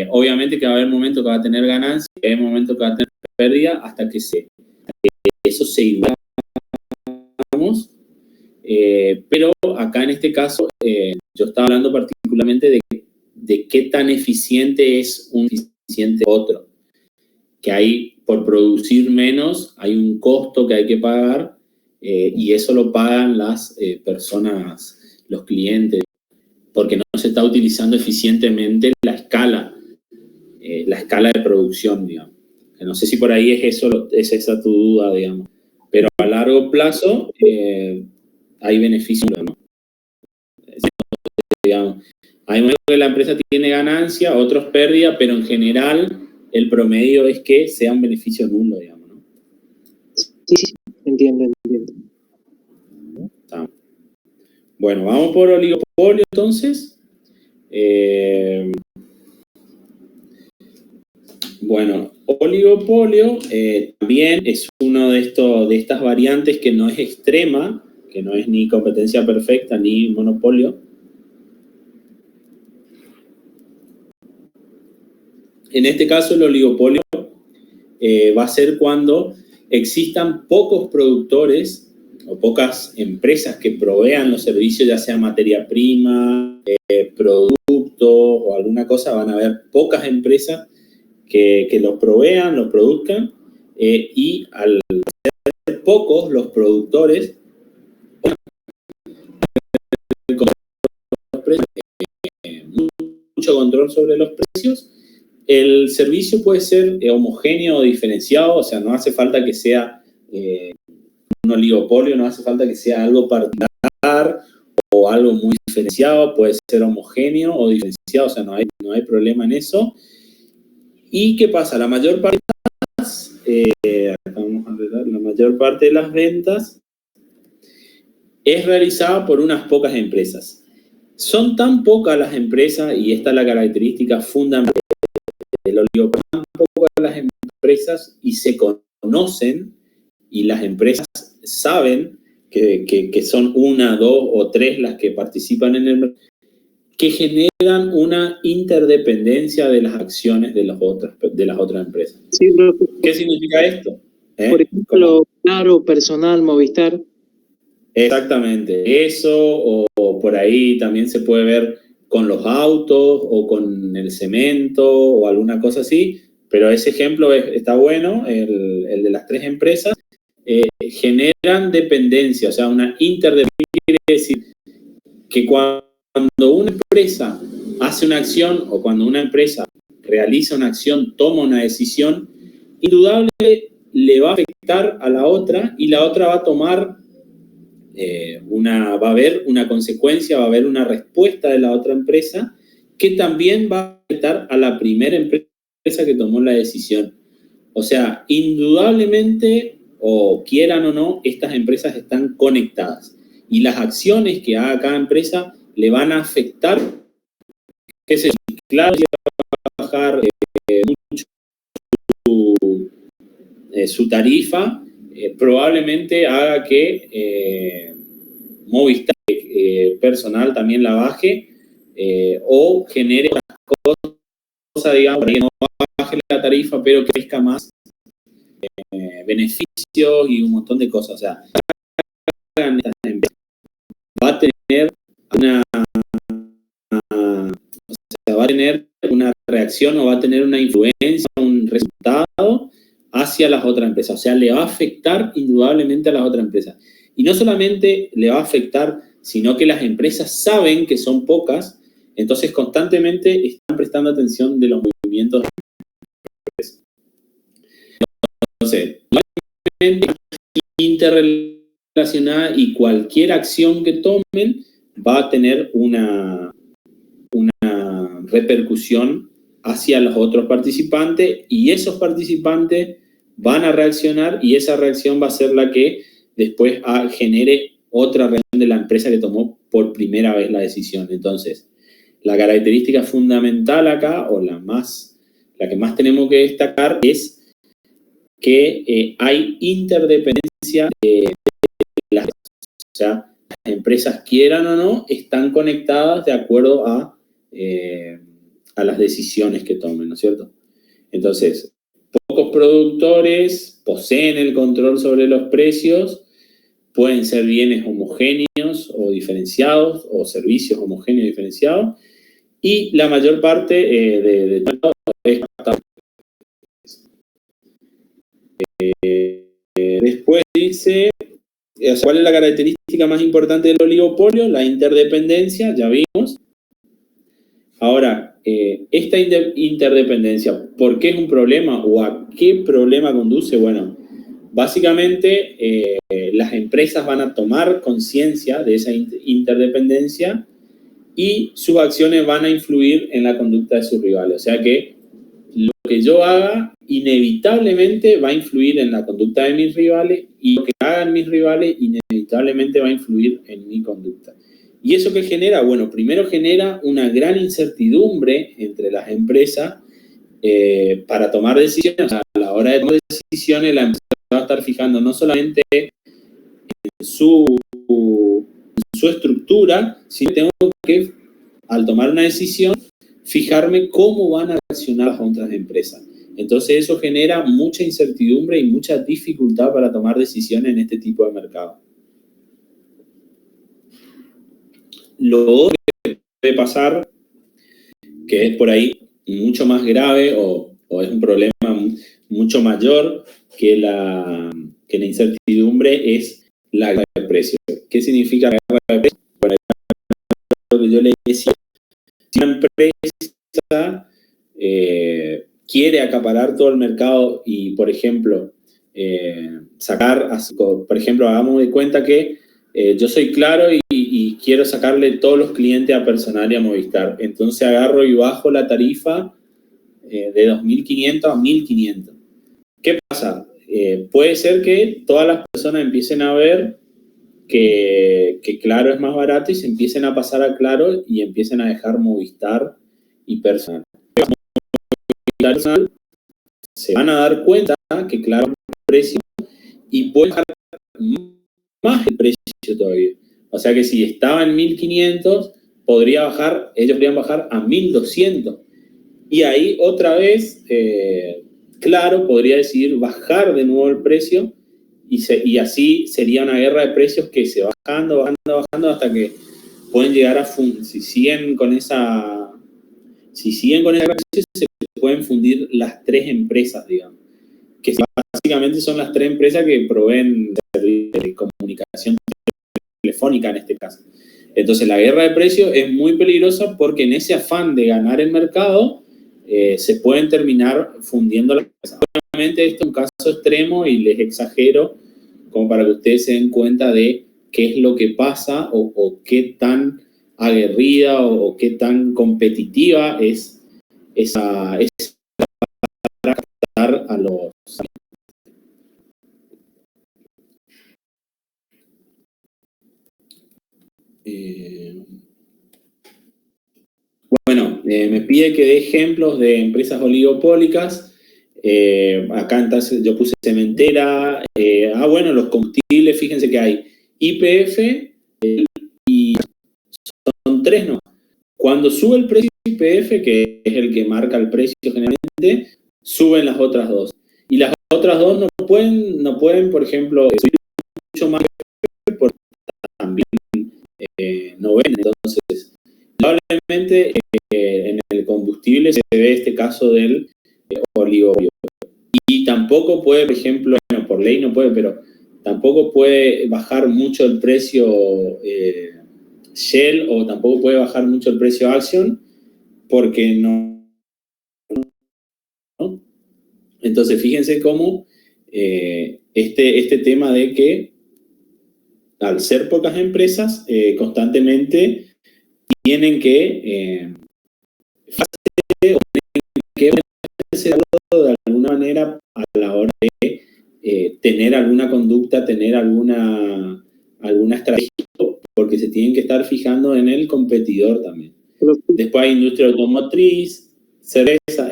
Obviamente que va a haber momentos que va a tener ganancias, va a haber momentos que va a tener pérdidas hasta que eso se iguala. Pero acá en este caso, yo estaba hablando particularmente de qué tan eficiente es un eficiente otro. Que hay, por producir menos, hay un costo que hay que pagar y eso lo pagan las personas, los clientes, porque no se está utilizando eficientemente la escala de producción, digamos. No sé si por ahí es esa tu duda, digamos. Pero a largo plazo hay beneficios, ¿no? Digamos, hay momentos que la empresa tiene ganancia, otros pérdida, pero en general el promedio es que sea un beneficio nulo, digamos, ¿no? Sí, entiendo. Bueno, vamos por oligopolio entonces. Bueno, oligopolio también es uno de estas variantes que no es extrema, que no es ni competencia perfecta ni monopolio. En este caso, el oligopolio va a ser cuando existan pocos productores o pocas empresas que provean los servicios, ya sea materia prima, producto o alguna cosa. Van a haber pocas empresas que los provean, los produzcan, y al ser pocos los productores, mucho control sobre los precios. El servicio puede ser homogéneo o diferenciado, o sea, no hace falta que sea un oligopolio, no hace falta que sea algo particular o algo muy diferenciado, puede ser homogéneo o diferenciado, o sea, no hay problema en eso. ¿Y qué pasa? La mayor parte de las ventas es realizada por unas pocas empresas. Son tan pocas las empresas, y esta es la característica fundamental del oligopolio, tan pocas las empresas y se conocen, y las empresas saben que son una, dos o tres las que participan en el mercado, que generan una interdependencia de las acciones de las otras empresas. Sí, ¿Qué significa esto? Por ejemplo, Claro, Personal, Movistar. Exactamente, eso, o por ahí también se puede ver con los autos o con el cemento o alguna cosa así, pero ese ejemplo está bueno, el de las tres empresas. Generan dependencia, o sea, una interdependencia. Quiere decir que cuando una empresa hace una acción o cuando una empresa realiza una acción, toma una decisión, indudablemente le va a afectar a la otra y la otra va a tomar va a haber una consecuencia, va a haber una respuesta de la otra empresa que también va a afectar a la primera empresa que tomó la decisión. O sea, indudablemente, o quieran o no, estas empresas están conectadas y las acciones que haga cada empresa le van a afectar, qué sé yo, claro, va a bajar mucho su tarifa, probablemente haga que Movistar Personal también la baje, o genere otras cosas, digamos, que no baje la tarifa, pero que crezca más beneficios y un montón de cosas. O sea, va a tener una reacción o va a tener una influencia, un resultado hacia las otras empresas. O sea, le va a afectar indudablemente a las otras empresas. Y no solamente le va a afectar, sino que las empresas saben que son pocas, entonces constantemente están prestando atención de los movimientos de las empresas. Entonces, interrelacionada y cualquier acción que tomen va a tener una repercusión hacia los otros participantes y esos participantes van a reaccionar y esa reacción va a ser la que después genere otra reacción de la empresa que tomó por primera vez la decisión. Entonces, la característica fundamental acá, o la que más tenemos que destacar, es que hay interdependencia de las empresas. O sea, las empresas, quieran o no, están conectadas de acuerdo a las decisiones que tomen, ¿no es cierto? Entonces, pocos productores poseen el control sobre los precios, pueden ser bienes homogéneos o diferenciados, o servicios homogéneos y diferenciados, y la mayor parte de todo es después dice, ¿cuál es la característica más importante del oligopolio? La interdependencia, ya vimos. Ahora, esta interdependencia, ¿por qué es un problema o a qué problema conduce? Bueno, básicamente las empresas van a tomar conciencia de esa interdependencia y sus acciones van a influir en la conducta de sus rivales. O sea que lo que yo haga inevitablemente va a influir en la conducta de mis rivales y lo que hagan mis rivales inevitablemente va a influir en mi conducta. ¿Y eso qué genera? Bueno, primero genera una gran incertidumbre entre las empresas para tomar decisiones. O sea, a la hora de tomar decisiones, la empresa va a estar fijando no solamente en su estructura, sino que tengo que, al tomar una decisión, fijarme cómo van a reaccionar las otras empresas. Entonces eso genera mucha incertidumbre y mucha dificultad para tomar decisiones en este tipo de mercado. Lo otro que puede pasar, que es por ahí mucho más grave o es un problema mucho mayor que la incertidumbre, es la guerra de precios. ¿Qué significa la guerra de precios? Bueno, lo que yo le decía, si una empresa quiere acaparar todo el mercado y, por ejemplo, por ejemplo, hagamos de cuenta que yo soy Claro y quiero sacarle todos los clientes a Personal y a Movistar. Entonces agarro y bajo la tarifa de 2.500 a 1.500. ¿Qué pasa? Puede ser que todas las personas empiecen a ver que Claro es más barato y se empiecen a pasar a Claro y empiecen a dejar Movistar y Personal. Se van a dar cuenta que Claro es el precio y puede bajar más el precio todavía. O sea que si estaba en 1.500, ellos podrían bajar a 1.200. Y ahí otra vez, Claro podría decidir bajar de nuevo el precio y así sería una guerra de precios que se va bajando hasta que pueden llegar a si siguen con esa guerra de precios, se pueden fundir las tres empresas, digamos, que básicamente son las tres empresas que proveen de comunicación telefónica en este caso. Entonces la guerra de precios es muy peligrosa porque en ese afán de ganar el mercado se pueden terminar fundiendo las empresas. Obviamente esto es un caso extremo y les exagero como para que ustedes se den cuenta de qué es lo que pasa o qué tan aguerrida o qué tan competitiva es esa para captar a los... Bueno, me pide que dé ejemplos de empresas oligopólicas. Acá entonces yo puse cementera. Bueno, los combustibles, fíjense que hay YPF y son tres, ¿no? Cuando sube el precio de YPF, que es el que marca el precio generalmente, suben las otras dos. Y las otras dos no pueden, por ejemplo, subir mucho más porque también no ven. Entonces, probablemente en el combustible se ve este caso del oligopolio. Y tampoco puede, por ejemplo, bueno, por ley no puede, pero tampoco puede bajar mucho el precio Shell o tampoco puede bajar mucho el precio Action porque no. Entonces, fíjense cómo este tema de que al ser pocas empresas, constantemente tienen que ponerse de alguna manera a la hora de tener alguna conducta, tener alguna estrategia, porque se tienen que estar fijando en el competidor también. Después hay industria automotriz, cerveza,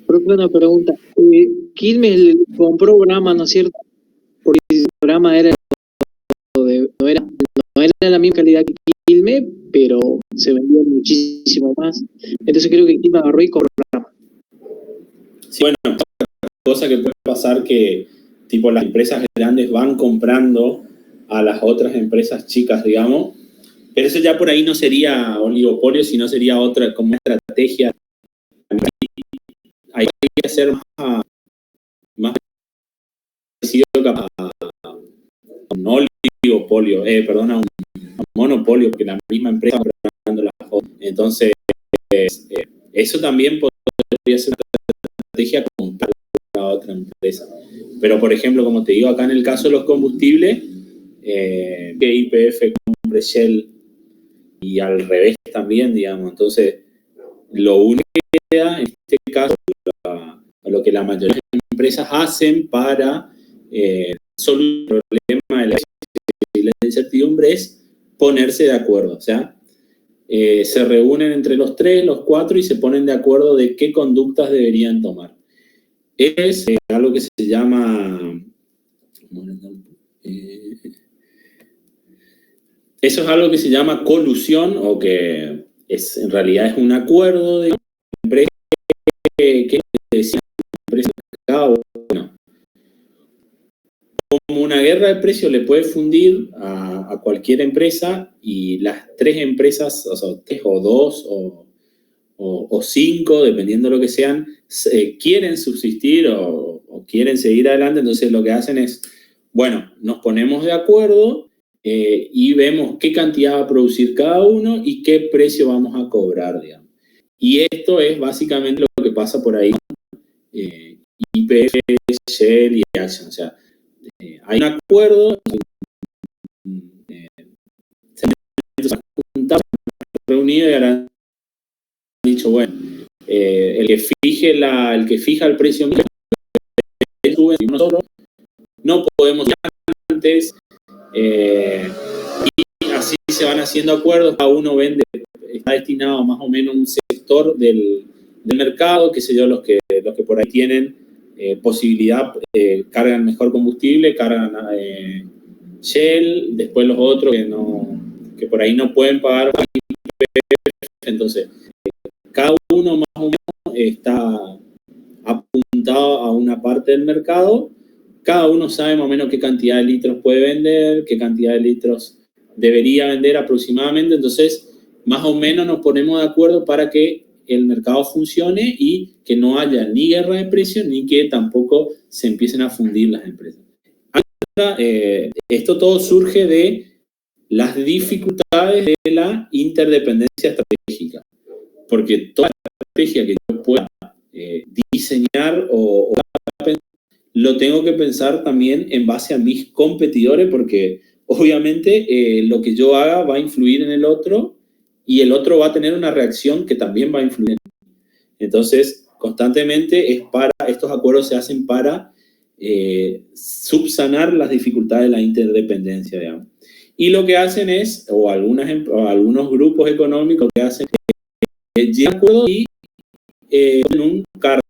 Profe, una pregunta. Quilmes compró Brahma, ¿no es cierto? Porque Brahma era no era la misma calidad que Quilmes, pero se vendía muchísimo más. Entonces creo que Quilmes agarró y compró Brahma. Sí, bueno, cosa que puede pasar que tipo las empresas grandes van comprando a las otras empresas chicas, digamos, pero eso ya por ahí no sería oligopolio, sino sería otra como una estrategia. Hay que hacer más parecido a un oligopolio, a un monopolio, porque la misma empresa está comprando las otras. Entonces, eso también podría ser una estrategia comprar a otra empresa. Pero, por ejemplo, como te digo, acá en el caso de los combustibles, que YPF compre Shell y al revés también, digamos. Entonces, lo único que queda en este caso, a lo que la mayoría de las empresas hacen para solucionar el problema de la incertidumbre es ponerse de acuerdo. O sea, se reúnen entre los 3, los 4 y se ponen de acuerdo de qué conductas deberían tomar. Es algo que se llama... eso es algo que se llama colusión, o que en realidad es un acuerdo de empresas que deciden cada uno. Como una guerra de precios le puede fundir a cualquier empresa, y las 3 empresas, o sea, 3 o 2 o 5, dependiendo de lo que sean, quieren subsistir o quieren seguir adelante. Entonces lo que hacen es, bueno, nos ponemos de acuerdo y vemos qué cantidad va a producir cada uno y qué precio vamos a cobrar, digamos. Y esto es básicamente lo que pasa por ahí, YPF, Shell y Action. O sea, hay un acuerdo, se han juntado, reunido y han dicho, bueno, el que fija el precio mínimo sube, y nosotros no podemos ir antes, y así se van haciendo acuerdos. Cada uno vende, está destinado más o menos a un sector del mercado, qué sé yo, los que por ahí tienen posibilidad, cargan mejor combustible, cargan Shell, después los otros que por ahí no pueden pagar. Entonces, cada uno más o menos está apuntado a una parte del mercado. Cada uno sabe más o menos qué cantidad de litros puede vender, qué cantidad de litros debería vender aproximadamente. Entonces, más o menos nos ponemos de acuerdo para que el mercado funcione y que no haya ni guerra de precios ni que tampoco se empiecen a fundir las empresas. Ahora, esto todo surge de las dificultades de la interdependencia estratégica, porque toda estrategia que yo pueda diseñar o lo tengo que pensar también en base a mis competidores, porque obviamente lo que yo haga va a influir en el otro y el otro va a tener una reacción que también va a influir en mí. Entonces, constantemente estos acuerdos se hacen para subsanar las dificultades de la interdependencia, digamos. Y lo que hacen es, o algunos grupos económicos que hacen, llegan a acuerdos y en un cartel.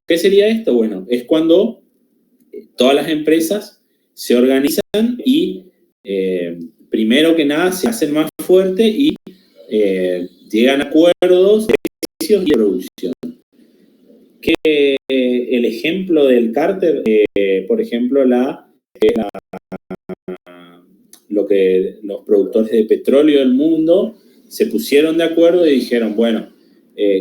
¿Qué sería esto? Bueno, es cuando todas las empresas se organizan y primero que nada se hacen más fuertes y llegan a acuerdos de precios y de producción. Que el ejemplo del cártel, por ejemplo, lo que los productores de petróleo del mundo se pusieron de acuerdo y dijeron, bueno,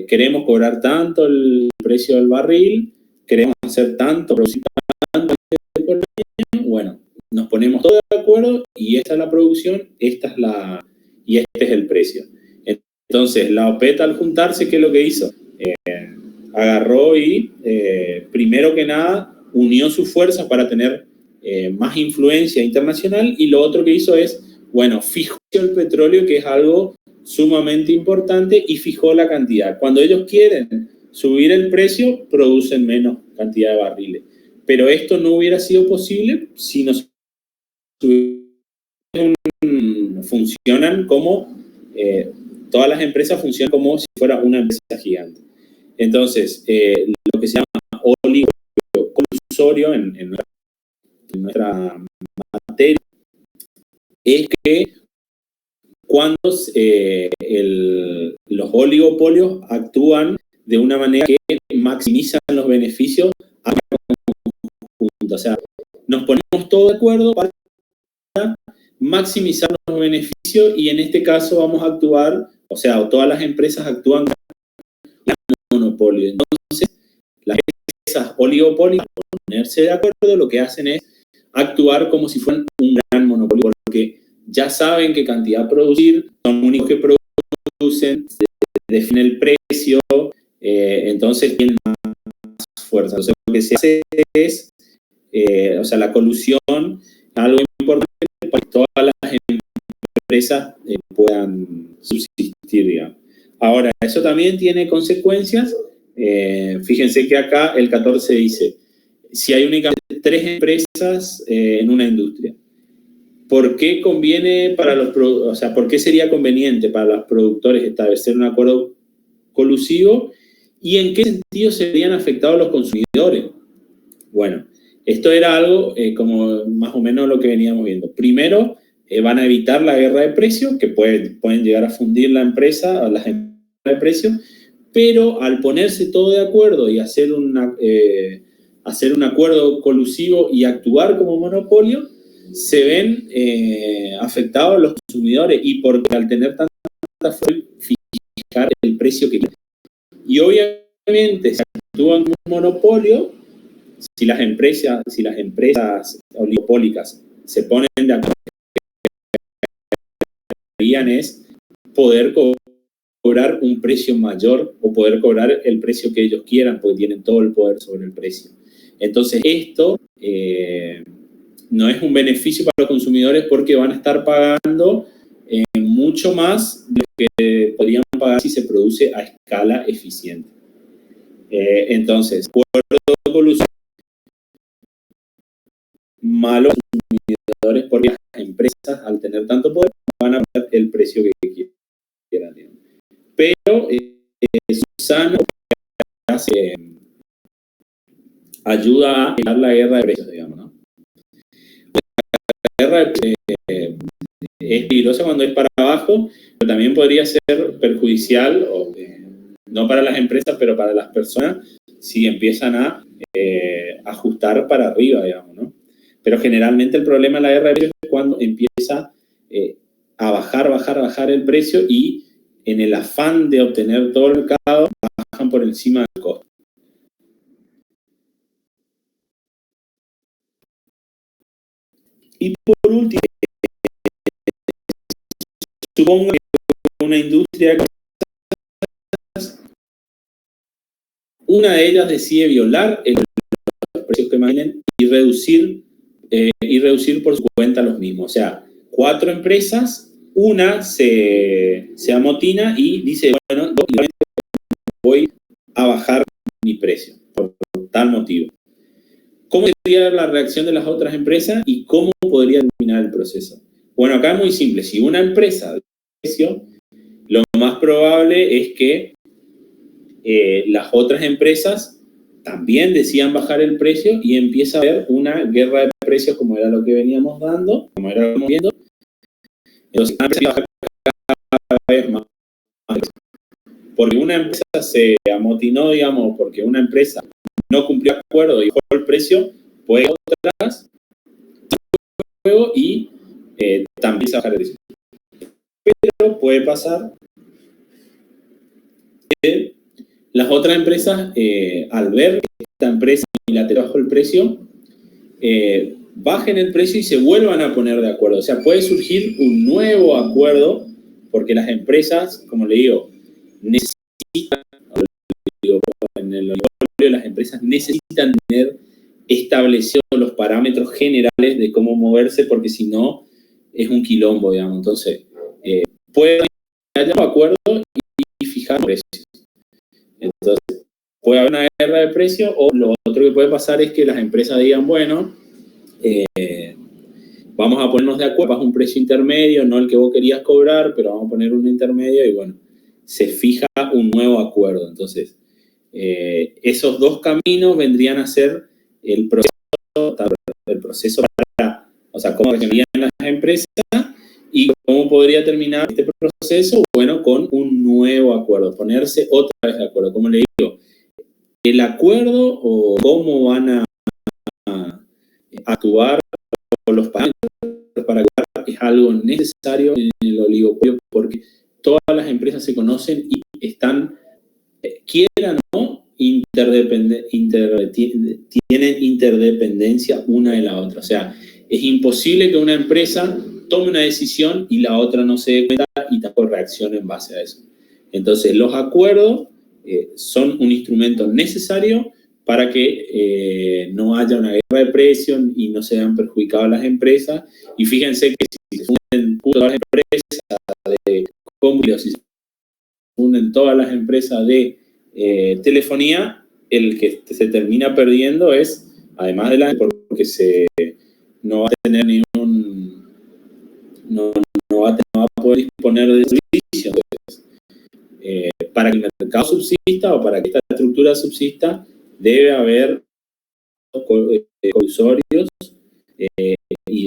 queremos cobrar tanto el precio del barril, queremos hacer tanto, producir tanto por año. Bueno, nos ponemos todos de acuerdo y esta es la producción, y este es el precio. Entonces, la OPEP, al juntarse, ¿qué es lo que hizo? agarró y, primero que nada, unió sus fuerzas para tener más influencia internacional, y lo otro que hizo es, bueno, fijó el petróleo, que es algo sumamente importante, y fijó la cantidad. Cuando ellos quieren subir el precio, producen menos cantidad de barriles. Pero esto no hubiera sido posible si no funcionan como, todas las empresas funcionan como si fuera una empresa gigante. Entonces, lo que se llama oligopolio en nuestra materia es que cuando los oligopolios actúan de una manera que maximizan los beneficios a conjunto. O sea, nos ponemos todos de acuerdo para maximizar los beneficios, y en este caso vamos a actuar, o sea, todas las empresas actúan como un monopolio. Entonces, las empresas oligopólicas, para ponerse de acuerdo, lo que hacen es actuar como si fueran un gran monopolio, porque ya saben qué cantidad producir, son los únicos que producen, definen el precio, entonces tienen más fuerza. Entonces, lo que se hace es, o sea, la colusión es algo importante para que todas las empresas puedan subsistir, digamos. Ahora, eso también tiene consecuencias. Fíjense que acá el 14 dice, si hay únicamente 3 empresas en una industria, ¿por qué conviene o sea, por qué sería conveniente para los productores establecer un acuerdo colusivo, y en qué sentido serían afectados los consumidores? Bueno, esto era algo como más o menos lo que veníamos viendo. Primero, van a evitar la guerra de precios, que pueden llegar a fundir la empresa, a las empresas de precios, pero al ponerse todo de acuerdo y hacer un acuerdo colusivo y actuar como monopolio, se ven afectados los consumidores, y porque al tener tanta fuerza, fijar el precio que quieren. Y obviamente, si actúan como un monopolio, si las empresas oligopólicas se ponen de acuerdo, es poder cobrar un precio mayor, o poder cobrar el precio que ellos quieran, porque tienen todo el poder sobre el precio. Entonces, esto no es un beneficio para los consumidores, porque van a estar pagando mucho más de lo que podrían pagar si se produce a escala eficiente. Entonces, acuerdo colusivo malos consumidores, porque las empresas, al tener tanto poder, van a pagar el precio que quieran. Pero Susana ayuda a evitar la guerra de precios, digamos, ¿no? La guerra de precios es peligrosa cuando es para abajo, pero también podría ser perjudicial, no para las empresas, pero para las personas, si empiezan a ajustar para arriba, digamos, ¿no? Pero generalmente el problema de la guerra de precios es cuando empieza a bajar el precio, y en el afán de obtener todo el mercado, bajan por encima del costo. Y por último, supongo que una industria, una de ellas decide violar los precios que imaginen y reducir por su cuenta los mismos. O sea, 4 empresas, una se amotina y dice, bueno, voy a bajar mi precio por tal motivo. ¿Cómo sería la reacción de las otras empresas y cómo podría terminar el proceso? Bueno, acá es muy simple. Si una empresa de precio, lo más probable es que las otras empresas también decidan bajar el precio, y empieza a haber una guerra de precios, como era lo que veníamos dando, como era lo que estamos viendo. Entonces, una empresa baja cada vez más. Porque una empresa se amotinó, digamos, porque una empresa no cumplió el acuerdo y bajó el precio, puede ir atrás y también bajar el precio. Pero puede pasar que las otras empresas, al ver que esta empresa unilateral bajó el precio, bajen el precio y se vuelvan a poner de acuerdo. O sea, puede surgir un nuevo acuerdo, porque las empresas, como le digo, necesitan, en el oligopolio las empresas necesitan tener establecidos los parámetros generales de cómo moverse, porque si no, es un quilombo, digamos. Entonces, puede haber un acuerdo y fijar precios. Entonces, puede haber una guerra de precios, o lo otro que puede pasar es que las empresas digan, bueno, vamos a ponernos de acuerdo, vas a un precio intermedio, no el que vos querías cobrar, pero vamos a poner un intermedio y bueno, se fija un nuevo acuerdo. Entonces, esos dos caminos vendrían a ser el proceso para, o sea, cómo terminarían las empresas y cómo podría terminar este proceso, bueno, con un nuevo acuerdo, ponerse otra vez de acuerdo. Como le digo, el acuerdo o cómo van a actuar con los parámetros para actuar es algo necesario en el oligopolio, porque todas las empresas se conocen y están, quieran o no, tienen interdependencia una de la otra. O sea, es imposible que una empresa tome una decisión y la otra no se dé cuenta y tampoco reaccione en base a eso. Entonces, los acuerdos son un instrumento necesario para que no haya una guerra de precios y no se vean perjudicadas las empresas. Y fíjense que si se funden todas las empresas de combustible, si se funden todas las empresas de telefonía, el que se termina perdiendo es, además de la, porque no va a tener no va a poder disponer de servicios. Para que el mercado subsista o para que esta estructura subsista, debe haber colusorios y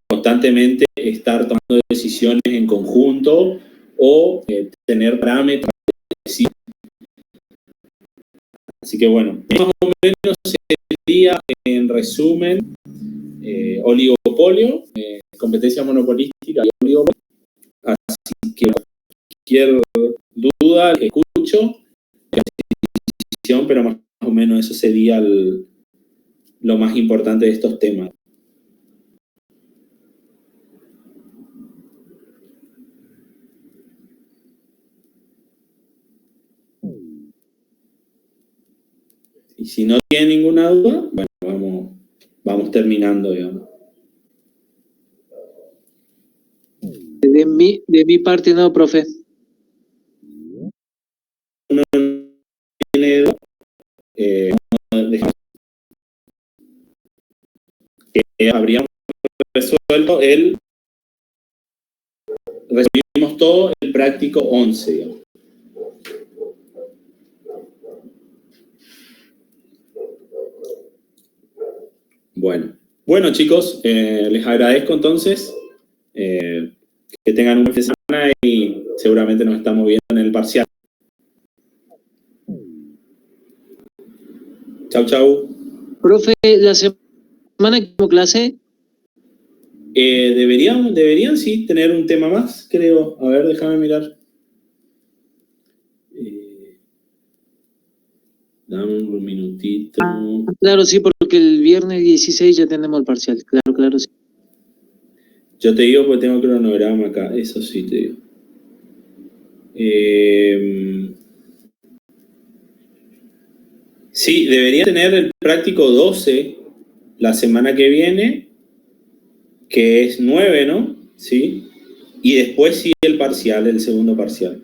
constantemente estar tomando decisiones en conjunto o tener parámetros. Así que bueno, más o menos sería, en resumen, oligopolio, competencia monopolística y oligopolio. Así que cualquier duda que escucho, pero más o menos eso sería lo más importante de estos temas. Y si no tiene ninguna duda, bueno, vamos terminando, digamos. De mi parte no, profe. Uno tiene duda, habríamos resuelto resolvimos todo el práctico 11, digamos. Bueno chicos, les agradezco entonces, que tengan un buen fin de semana y seguramente nos estamos viendo en el parcial. Chau. Profe, la semana que tengo clase. Deberían sí tener un tema más, creo. A ver, déjame mirar. Dame un minutito. Claro, sí, porque el viernes 16 ya tenemos el parcial. Claro, sí. Yo te digo porque tengo cronograma acá, eso sí te digo. Sí, debería tener el práctico 12 la semana que viene, que es 9, ¿no? Sí. Y después sí el parcial, el segundo parcial.